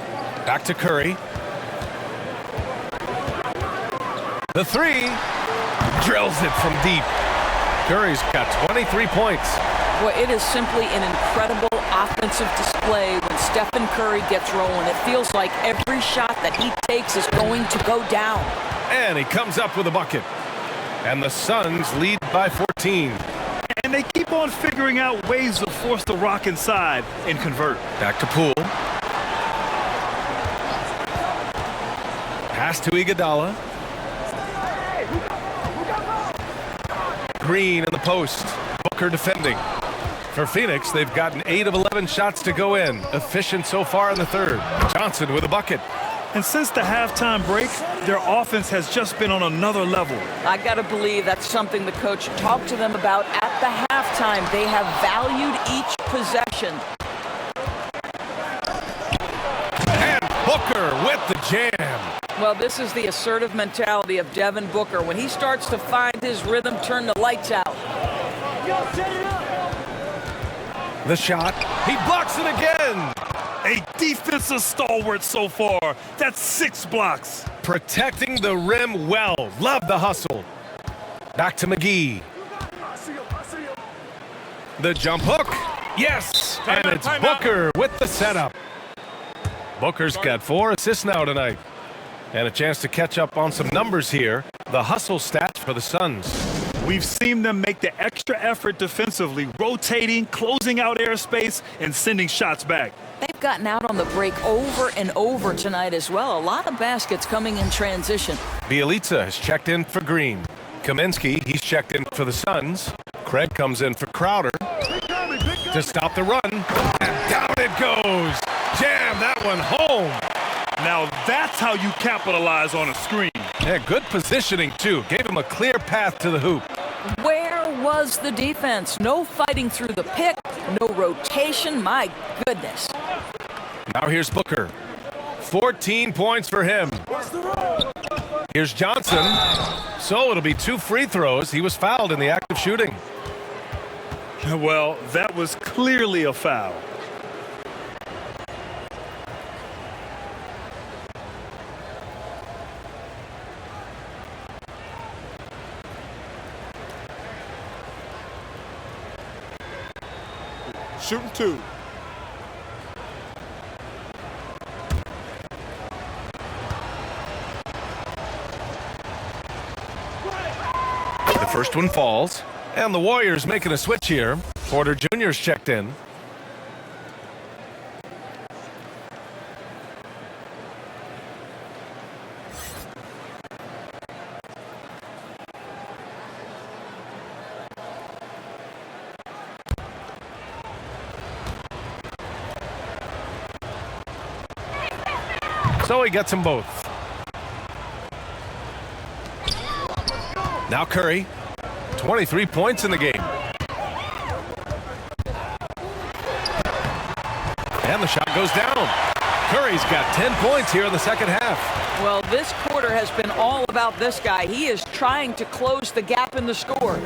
Back to Curry. The 3 drills it from deep. Curry's got 23 points. Well, it is simply an incredible offensive display when Stephen Curry gets rolling. It feels like every shot that he takes is going to go down. And he comes up with a bucket. And the Suns lead by 14. And they keep on figuring out ways to force the rock inside and convert. Back to Poole. Pass to Iguodala. Green in the post. Booker defending. For Phoenix, they've gotten 8 of 11 shots to go in. Efficient so far in the third. Johnson with a bucket. And since the halftime break, their offense has just been on another level. I got to believe that's something the coach talked to them about at the halftime. They have valued each possession. And Booker with the jam. Well, this is the assertive mentality of Devin Booker. When he starts to find his rhythm, turn the lights out. The shot. He blocks it again. A defensive stalwart so far. That's 6 blocks. Protecting the rim well. Love the hustle. Back to McGee. The jump hook. Yes. And it's Booker with the setup. Booker's got 4 assists now tonight. And a chance to catch up on some numbers here. The hustle stats for the Suns. We've seen them make the extra effort defensively, rotating, closing out airspace, and sending shots back. They've gotten out on the break over and over tonight as well. A lot of baskets coming in transition. Bielitsa has checked in for Green. Kaminsky, he's checked in for the Suns. Craig comes in for Crowder to stop the run. And down it goes. Jam that one home. Now that's how you capitalize on a screen. Yeah, good positioning, too. Gave him a clear path to the hoop. Where was the defense? No fighting through the pick, no rotation. My goodness. Now here's Booker. 14 points for him. Here's Johnson. So it'll be 2 free throws. He was fouled in the act of shooting. Well, that was clearly a foul. Shooting 2. The first one falls. And the Warriors making a switch here. Porter Jr.'s checked in. So he gets them both. Now Curry, 23 points in the game. And the shot goes down. Curry's got 10 points here in the second half. Well, this quarter has been all about this guy. He is trying to close the gap in the score.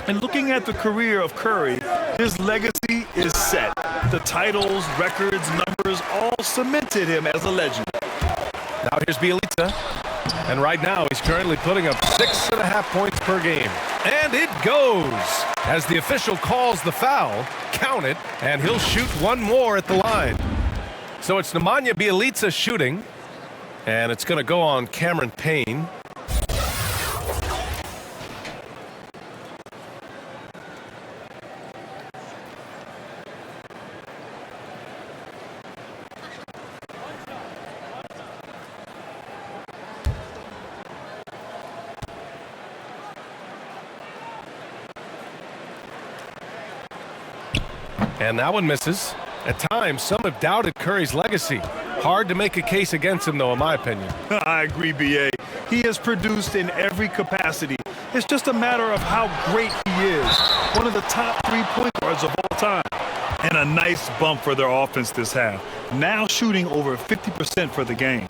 And looking at the career of Curry, his legacy is set. The titles, records, numbers all cemented him as a legend. Now here's Bielitsa. And right now he's currently putting up 6.5 points per game. And it goes. As the official calls the foul, count it, and he'll shoot one more at the line. So it's Nemanja Bielitsa shooting. And it's going to go on Cameron Payne. And that one misses. At times, some have doubted Curry's legacy. Hard to make a case against him, though, in my opinion. I agree, B.A. He has produced in every capacity. It's just a matter of how great he is. One of the top 3 point guards of all time. And a nice bump for their offense this half. Now shooting over 50% for the game.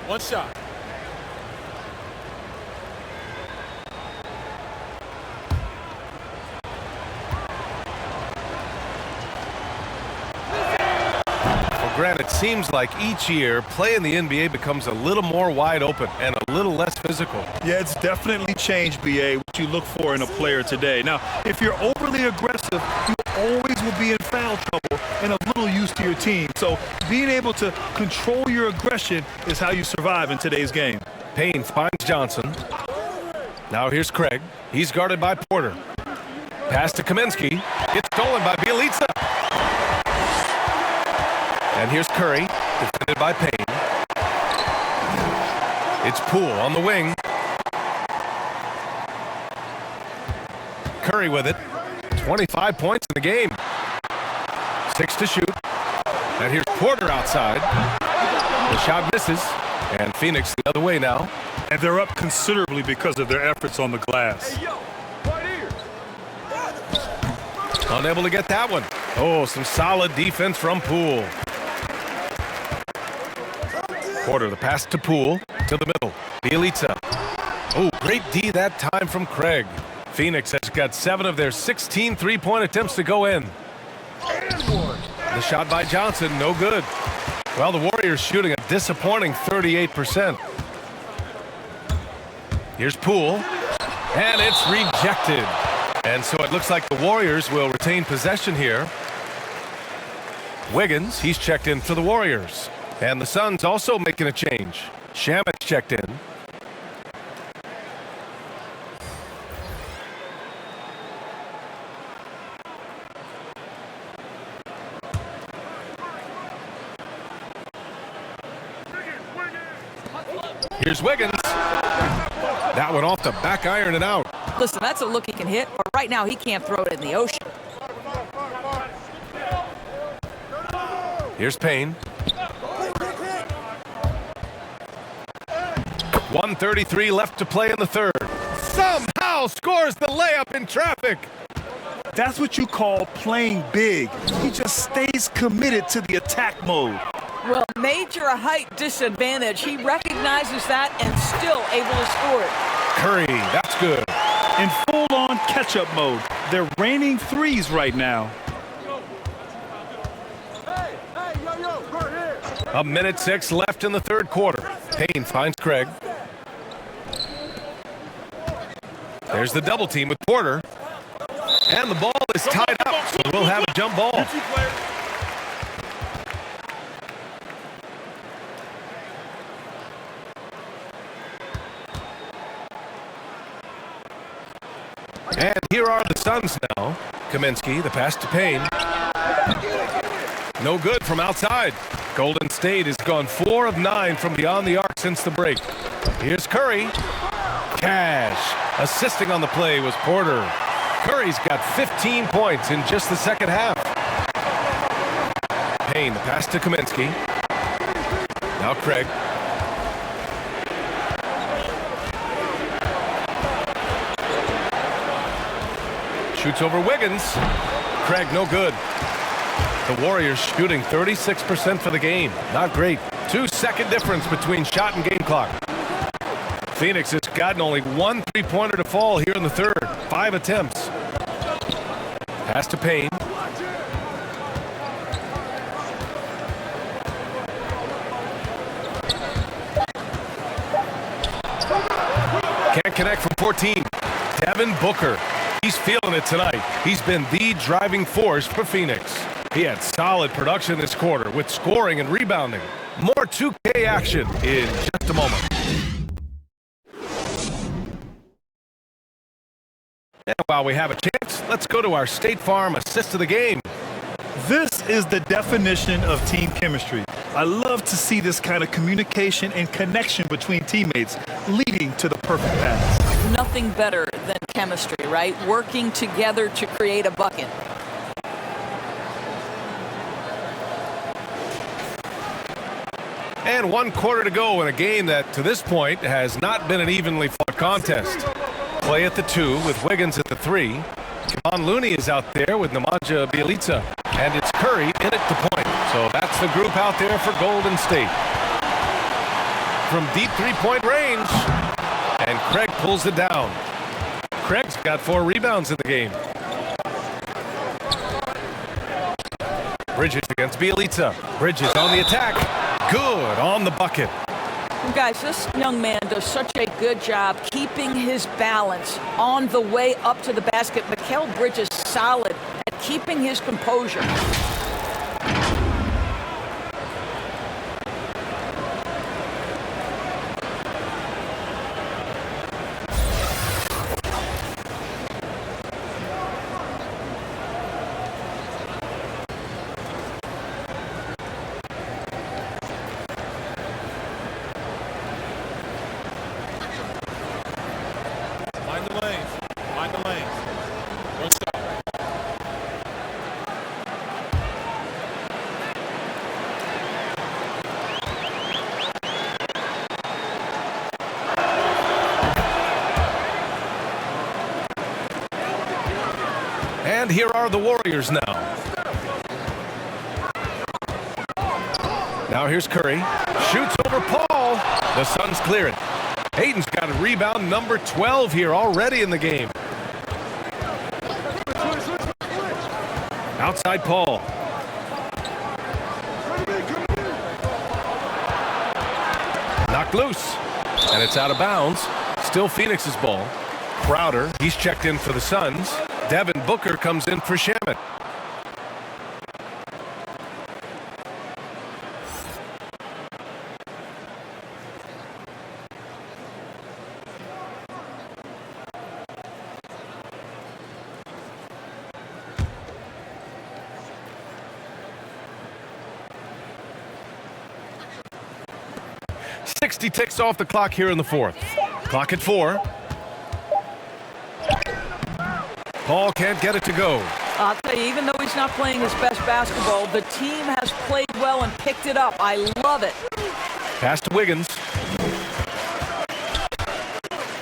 One shot. Grant, it seems like each year, play in the NBA becomes a little more wide open and a little less physical. Yeah, it's definitely changed, BA, what you look for in a player today. Now, if you're overly aggressive, you always will be in foul trouble and a little used to your team. So being able to control your aggression is how you survive in today's game. Payne finds Johnson. Now here's Craig. He's guarded by Porter. Pass to Kaminsky. It's stolen by Bjelica. And here's Curry, defended by Payne. It's Poole on the wing. Curry with it. 25 points in the game. 6 to shoot. And here's Porter outside. The shot misses. And Phoenix the other way now. And they're up considerably because of their efforts on the glass. Unable to get that one. Oh, some solid defense from Poole. Porter, the pass to Poole, to the middle. Bjelica. Oh, great D that time from Craig. Phoenix has got 7 of their 16 three-point attempts to go in. The shot by Johnson, no good. Well, the Warriors shooting a disappointing 38%. Here's Poole, and it's rejected. And so it looks like the Warriors will retain possession here. Wiggins, he's checked in for the Warriors. And the Suns also making a change. Shamet checked in. Here's Wiggins. That one off the back iron and out. Listen, that's a look he can hit, but right now he can't throw it in the ocean. Here's Payne. 1:33 left to play in the third. Somehow scores the layup in traffic. That's what you call playing big. He just stays committed to the attack mode. Well, major height disadvantage. He recognizes that and still able to score it. Curry, that's good. In full-on catch-up mode. They're raining threes right now. A minute 6 left in the third quarter. Payne finds Craig. There's the double team with Porter. And the ball is tied up, so we'll have a jump ball. And here are the Suns now. Kaminsky, the pass to Payne. No good from outside. Golden State has gone 4 of 9 from beyond the arc since the break. Here's Curry. Cash. Assisting on the play was Porter. Curry's got 15 points in just the second half. Payne, the pass to Kaminsky. Now Craig. Shoots over Wiggins. Craig, no good. The Warriors shooting 36% for the game. Not great. 2-second difference between shot and game clock. Phoenix has gotten only 1 three-pointer to fall here in the third. 5 attempts. Pass to Payne. Can't connect from 14. Devin Booker. He's feeling it tonight. He's been the driving force for Phoenix. He had solid production this quarter with scoring and rebounding. More 2K action in just a moment. And while we have a chance, let's go to our State Farm assist of the game. This is the definition of team chemistry. I love to see this kind of communication and connection between teammates leading to the perfect pass. Nothing better than chemistry, right? Working together to create a bucket. And 1 quarter to go in a game that, to this point, has not been an evenly fought contest. Play at the 2 with Wiggins at the 3. Kevon Looney is out there with Nemanja Bjelica. And it's Curry in at the point. So that's the group out there for Golden State. From deep three-point range. And Craig pulls it down. Craig's got 4 rebounds in the game. Bridges against Bielitsa. Bridges on the attack. Good on the bucket. Guys, this young man does such a good job keeping his balance on the way up to the basket. Mikal Bridges solid at keeping his composure. And here are the Warriors now. Now here's Curry. Shoots over Paul. The Suns clear it. Ayton's got a rebound number 12 here already in the game. Outside Paul. Knocked loose. And it's out of bounds. Still Phoenix's ball. Crowder, he's checked in for the Suns. Devin Booker comes in for Shamet. He ticks off the clock here in the fourth. Clock at 4. Paul can't get it to go. I'll tell you, even though he's not playing his best basketball, the team has played well and picked it up. I love it. Pass to Wiggins.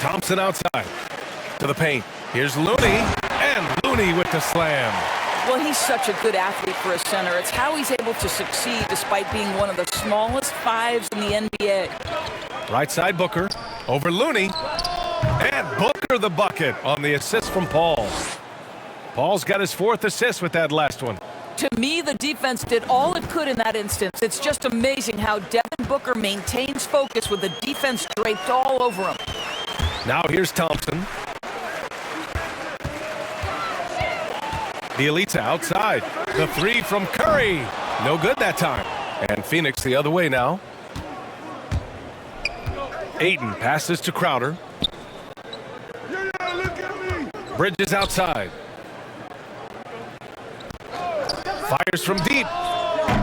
Thompson outside to the paint. Here's Looney, and Looney with the slam. Well, he's such a good athlete for a center. It's how he's able to succeed despite being one of the smallest fives in the NBA. Right side Booker, over Looney, and Booker the bucket on the assist from Paul. Paul's got his 4th assist with that last one. To me, the defense did all it could in that instance. It's just amazing how Devin Booker maintains focus with the defense draped all over him. Now here's Thompson. Bielitsa outside. The 3 from Curry. No good that time. And Phoenix the other way now. Ayton passes to Crowder. Bridges outside. Fires from deep.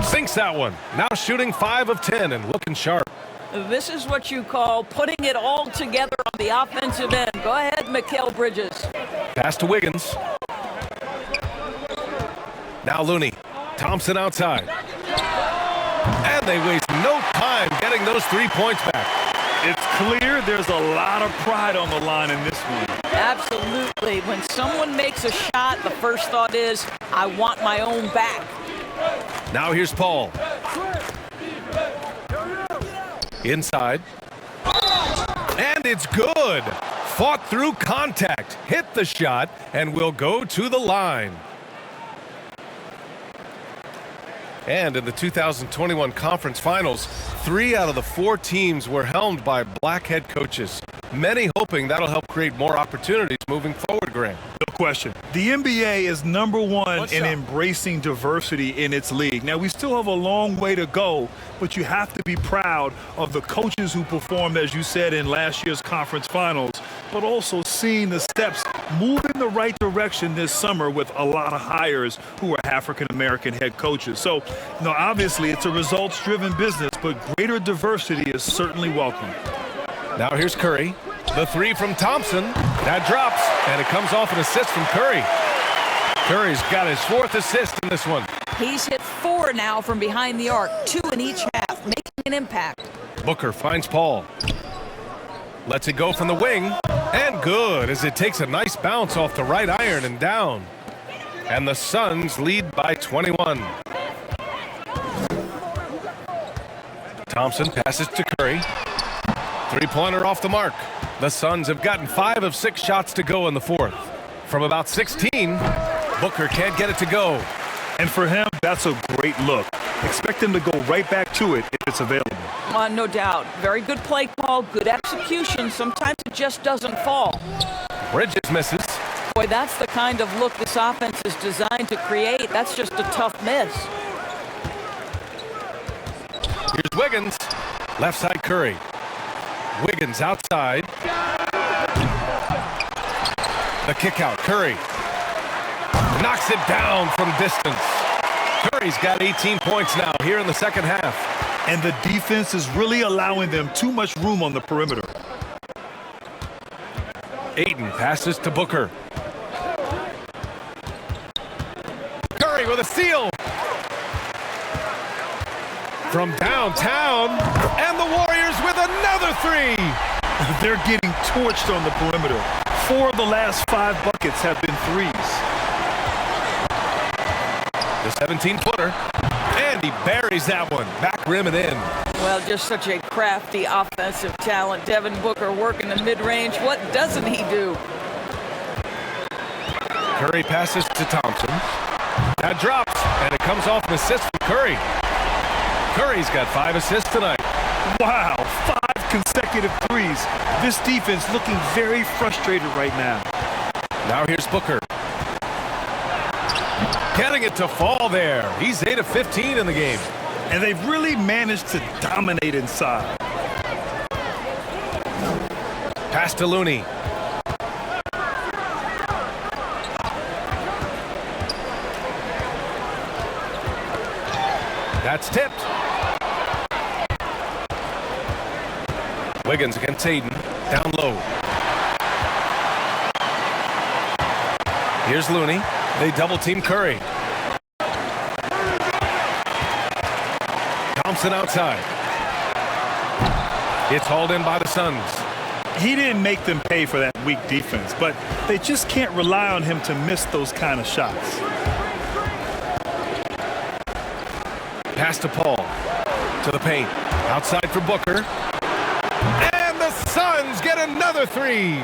Sinks that one. Now shooting 5 of 10 and looking sharp. This is what you call putting it all together on the offensive end. Go ahead, Mikal Bridges. Pass to Wiggins. Now Looney. Thompson outside. And they waste no time getting those 3 points back. It's clear there's a lot of pride on the line in this one. Absolutely. When someone makes a shot, the first thought is, I want my own back. Now here's Paul. Inside. And it's good. Fought through contact. Hit the shot and will go to the line. And in the 2021 conference finals, 3 out of the 4 teams were helmed by black head coaches. Many hoping that'll help create more opportunities moving forward, Grant. No question. The NBA is #1 in embracing diversity in its league. Now, we still have a long way to go, but you have to be proud of the coaches who performed, as you said, in last year's conference finals, but also seeing the steps move in the right direction this summer with a lot of hires who are African-American head coaches. So, obviously it's a results-driven business, but greater diversity is certainly welcome. Now here's Curry. The 3 from Thompson. That drops, and it comes off an assist from Curry. Curry's got his 4th assist in this one. He's hit 4 now from behind the arc, 2 in each half, making an impact. Booker finds Paul. Lets it go from the wing, and good as it takes a nice bounce off the right iron and down. And the Suns lead by 21. Thompson passes to Curry. 3-pointer off the mark. The Suns have gotten 5 of 6 shots to go in the 4th. From about 16, Booker can't get it to go. And for him, that's a great look. Expect him to go right back to it if it's available. No doubt. Very good play call, good execution. Sometimes it just doesn't fall. Bridges misses. Boy, that's the kind of look this offense is designed to create. That's just a tough miss. Here's Wiggins. Left side Curry. Wiggins outside. The kick out. Curry knocks it down from distance. Curry's got 18 points now here in the second half. And the defense is really allowing them too much room on the perimeter. Ayton passes to Booker. Curry with a steal. From downtown, and the Warriors with another three. They're getting torched on the perimeter. 4 of the last 5 buckets have been threes. The 17-footer, and he buries that one. Back rim and in. Well, just such a crafty offensive talent. Devin Booker working the mid-range. What doesn't he do? Curry passes to Thompson. That drops, and it comes off an assist from Curry. Curry's got 5 assists tonight. Wow, 5 consecutive threes. This defense looking very frustrated right now. Now here's Booker. Getting it to fall there. He's 8 of 15 in the game. And they've really managed to dominate inside. Pass to Looney. That's tipped. Wiggins against Ayton. Down low. Here's Looney. They double team Curry. Thompson outside. It's hauled in by the Suns. He didn't make them pay for that weak defense, but they just can't rely on him to miss those kind of shots. Pass to Paul. To the paint. Outside for Booker. And the Suns get another three.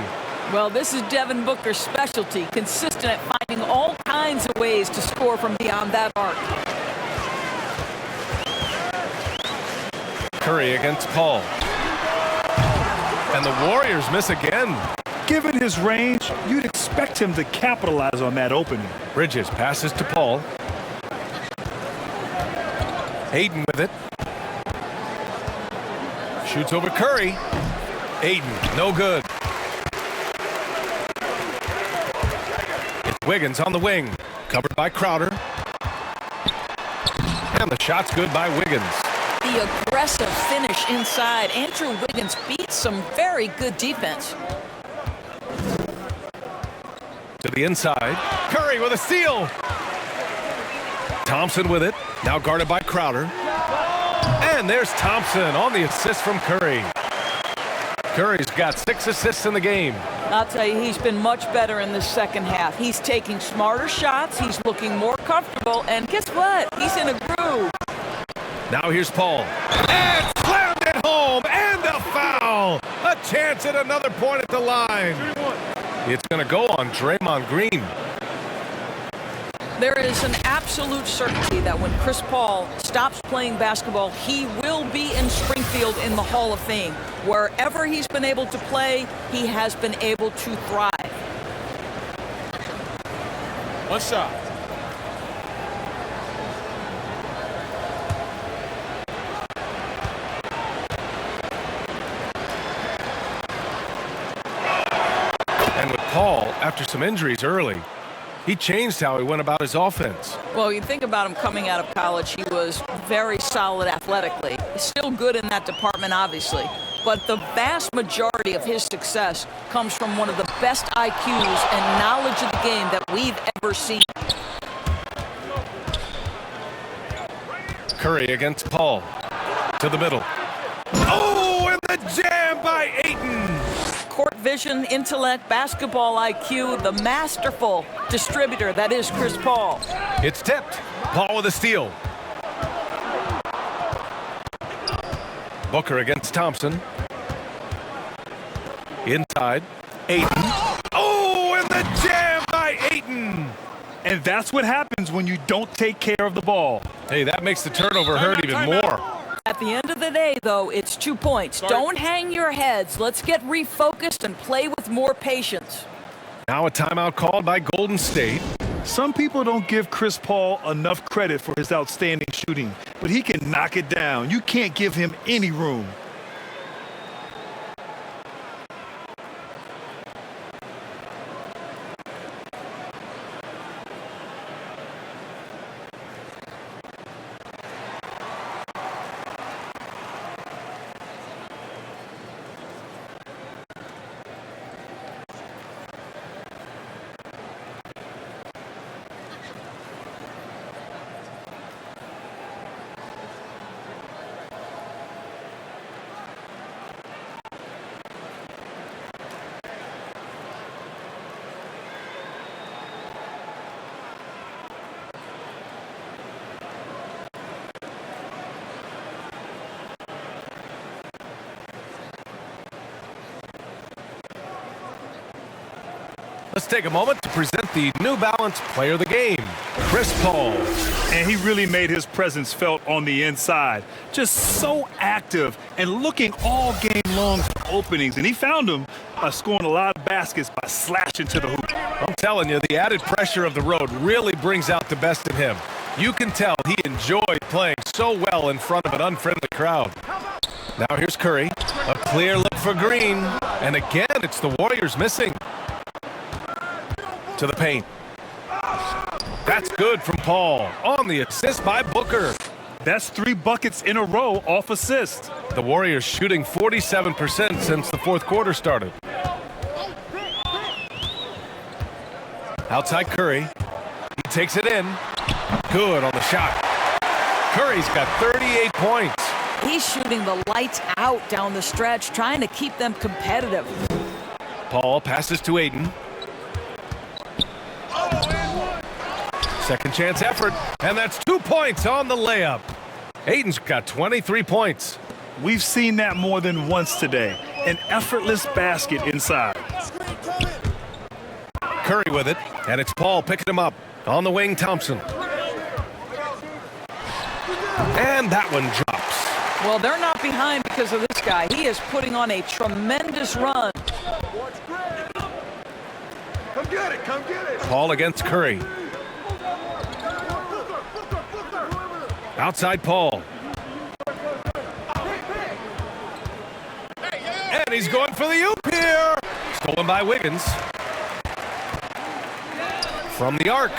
Well, this is Devin Booker's specialty. Consistent at finding all kinds of ways to score from beyond that arc. Curry against Paul. And the Warriors miss again. Given his range, you'd expect him to capitalize on that opening. Bridges passes to Paul. Ayton with it. Shoots over Curry. Ayton, no good. It's Wiggins on the wing. Covered by Crowder. And the shot's good by Wiggins. The aggressive finish inside. Andrew Wiggins beats some very good defense. To the inside. Curry with a steal. Thompson with it. Now guarded by Crowder. And there's Thompson on the assist from Curry. Curry's got 6 assists in the game. I'll tell you, he's been much better in the second half. He's taking smarter shots. He's looking more comfortable. And guess what? He's in a groove. Now here's Paul. And slammed it home. And a foul. A chance at another point at the line. It's going to go on Draymond Green. There is an absolute certainty that when Chris Paul stops playing basketball, he will be in Springfield in the Hall of Fame. Wherever he's been able to play, he has been able to thrive. One shot. And with Paul, after some injuries early, he changed how he went about his offense. Well, you think about him coming out of college, he was very solid athletically. He's still good in that department, obviously. But the vast majority of his success comes from one of the best IQs and knowledge of the game that we've ever seen. Curry against Paul. To the middle. Oh, and the jam by Ayton. Court vision, intellect, basketball IQ, the masterful distributor that is Chris Paul. It's tipped. Paul with a steal. Booker against Thompson. Inside. Ayton. Oh, and the jam by Ayton. And that's what happens when you don't take care of the ball. Hey, that makes the turnover hurt even more. At the end of the day, though, it's 2 points. Don't hang your heads. Let's get refocused and play with more patience. Now a timeout called by Golden State. Some people don't give Chris Paul enough credit for his outstanding shooting, but he can knock it down. You can't give him any room. Let's take a moment to present the New Balance Player of the Game, Chris Paul. And he really made his presence felt on the inside. Just so active and looking all game long for openings. And he found them by scoring a lot of baskets by slashing to the hoop. I'm telling you, the added pressure of the road really brings out the best in him. You can tell he enjoyed playing so well in front of an unfriendly crowd. Now here's Curry. A clear look for Green. And again, it's the Warriors missing. To the paint. That's good from Paul on the assist by Booker. That's 3 buckets in a row off assist. The Warriors shooting 47% since the fourth quarter started. Outside Curry. He takes it in. Good on the shot. Curry's got 38 points. He's shooting the lights out down the stretch, trying to keep them competitive. Paul passes to Ayton. Second chance effort, and that's 2 points on the layup. Ayton's got 23 points. We've seen that more than once today. An effortless basket inside. Curry with it, and it's Paul picking him up. On the wing, Thompson. And that one drops. Well, they're not behind because of this guy. He is putting on a tremendous run. Come get it, come get it. Paul against Curry. Outside Paul. And he's going for the oop here. Stolen by Wiggins. From the arc.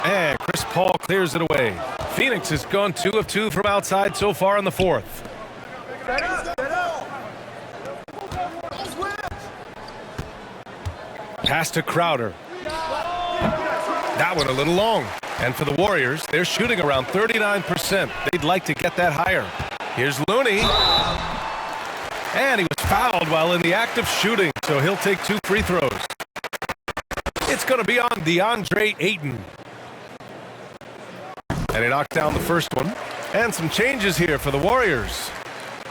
And Chris Paul clears it away. Phoenix has gone 2 of 2 from outside so far in the fourth. Pass to Crowder. That one a little long. And for the Warriors, they're shooting around 39%. They'd like to get that higher. Here's Looney. And he was fouled while in the act of shooting, so he'll take 2 free throws. It's going to be on Deandre Ayton. And he knocked down the first one. And some changes here for the Warriors.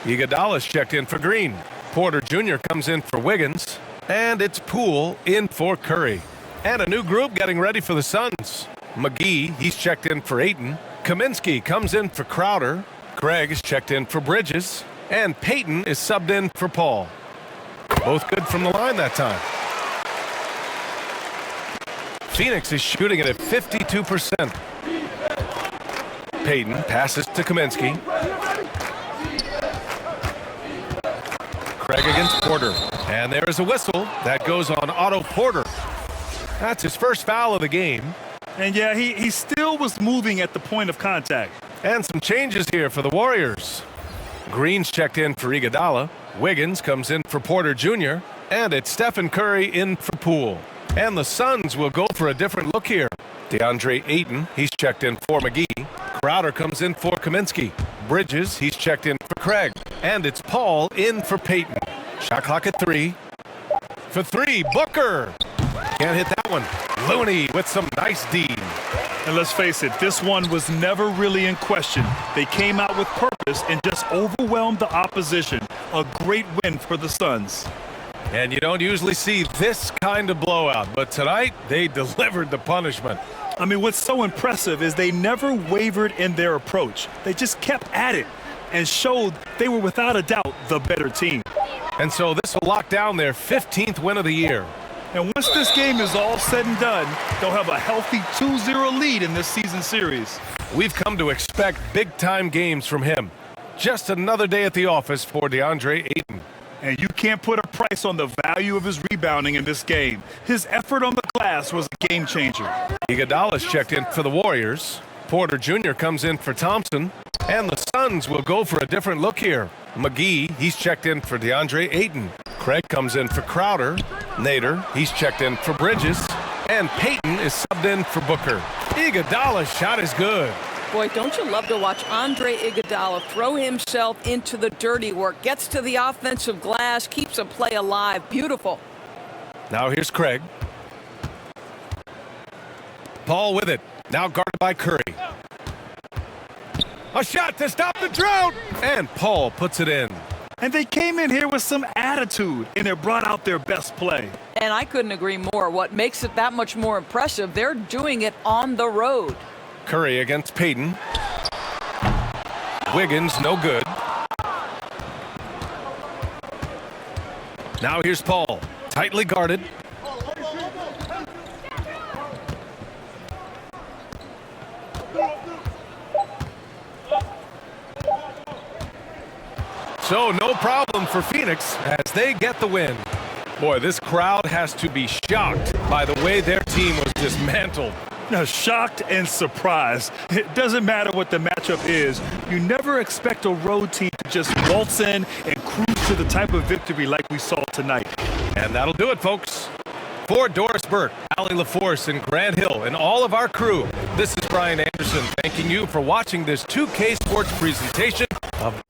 Iguodala's checked in for Green. Porter Jr. comes in for Wiggins. And it's Poole in for Curry. And a new group getting ready for the Suns. McGee, he's checked in for Ayton. Kaminsky comes in for Crowder. Craig is checked in for Bridges. And Payton is subbed in for Paul. Both good from the line that time. Phoenix is shooting it at 52%. Payton passes to Kaminsky. Craig against Porter. And there is a whistle that goes on Otto Porter. That's his first foul of the game. And yeah, he still was moving at the point of contact. And some changes here for the Warriors. Green's checked in for Iguodala. Wiggins comes in for Porter Jr. And it's Stephen Curry in for Poole. And the Suns will go for a different look here. Deandre Ayton, he's checked in for McGee. Crowder comes in for Kaminsky. Bridges, he's checked in for Craig. And it's Paul in for Payton. Shot clock at 3. For 3, Booker. Can't hit that one. Looney with some nice D. And let's face it, this one was never really in question. They came out with purpose and just overwhelmed the opposition. A great win for the Suns. And you don't usually see this kind of blowout, but tonight they delivered the punishment. I mean, what's so impressive is they never wavered in their approach. They just kept at it and showed they were without a doubt the better team. And so this will lock down their 15th win of the year. And once this game is all said and done, they'll have a healthy 2-0 lead in this season series. We've come to expect big-time games from him. Just another day at the office for Deandre Ayton. And you can't put a price on the value of his rebounding in this game. His effort on the glass was a game changer. Iguodala's checked in for the Warriors. Porter Jr. comes in for Thompson. And the Suns will go for a different look here. McGee, he's checked in for Deandre Ayton. Craig comes in for Crowder. Nader, he's checked in for Bridges. And Payton is subbed in for Booker. Iguodala's shot is good. Boy, don't you love to watch Andre Iguodala throw himself into the dirty work, gets to the offensive glass, keeps a play alive. Beautiful. Now here's Craig. Paul with it. Now guarded by Curry. A shot to stop the drought. And Paul puts it in. And they came in here with some attitude, and they brought out their best play. And I couldn't agree more. What makes it that much more impressive, they're doing it on the road. Curry against Payton. Wiggins, no good. Now here's Paul, tightly guarded. So no problem for Phoenix as they get the win. Boy, this crowd has to be shocked by the way their team was dismantled. Now, shocked and surprised. It doesn't matter what the matchup is. You never expect a road team to just waltz in and cruise to the type of victory like we saw tonight. And that'll do it, folks. For Doris Burke, Allie LaForce, and Grant Hill, and all of our crew, this is Brian Anderson thanking you for watching this 2K Sports presentation of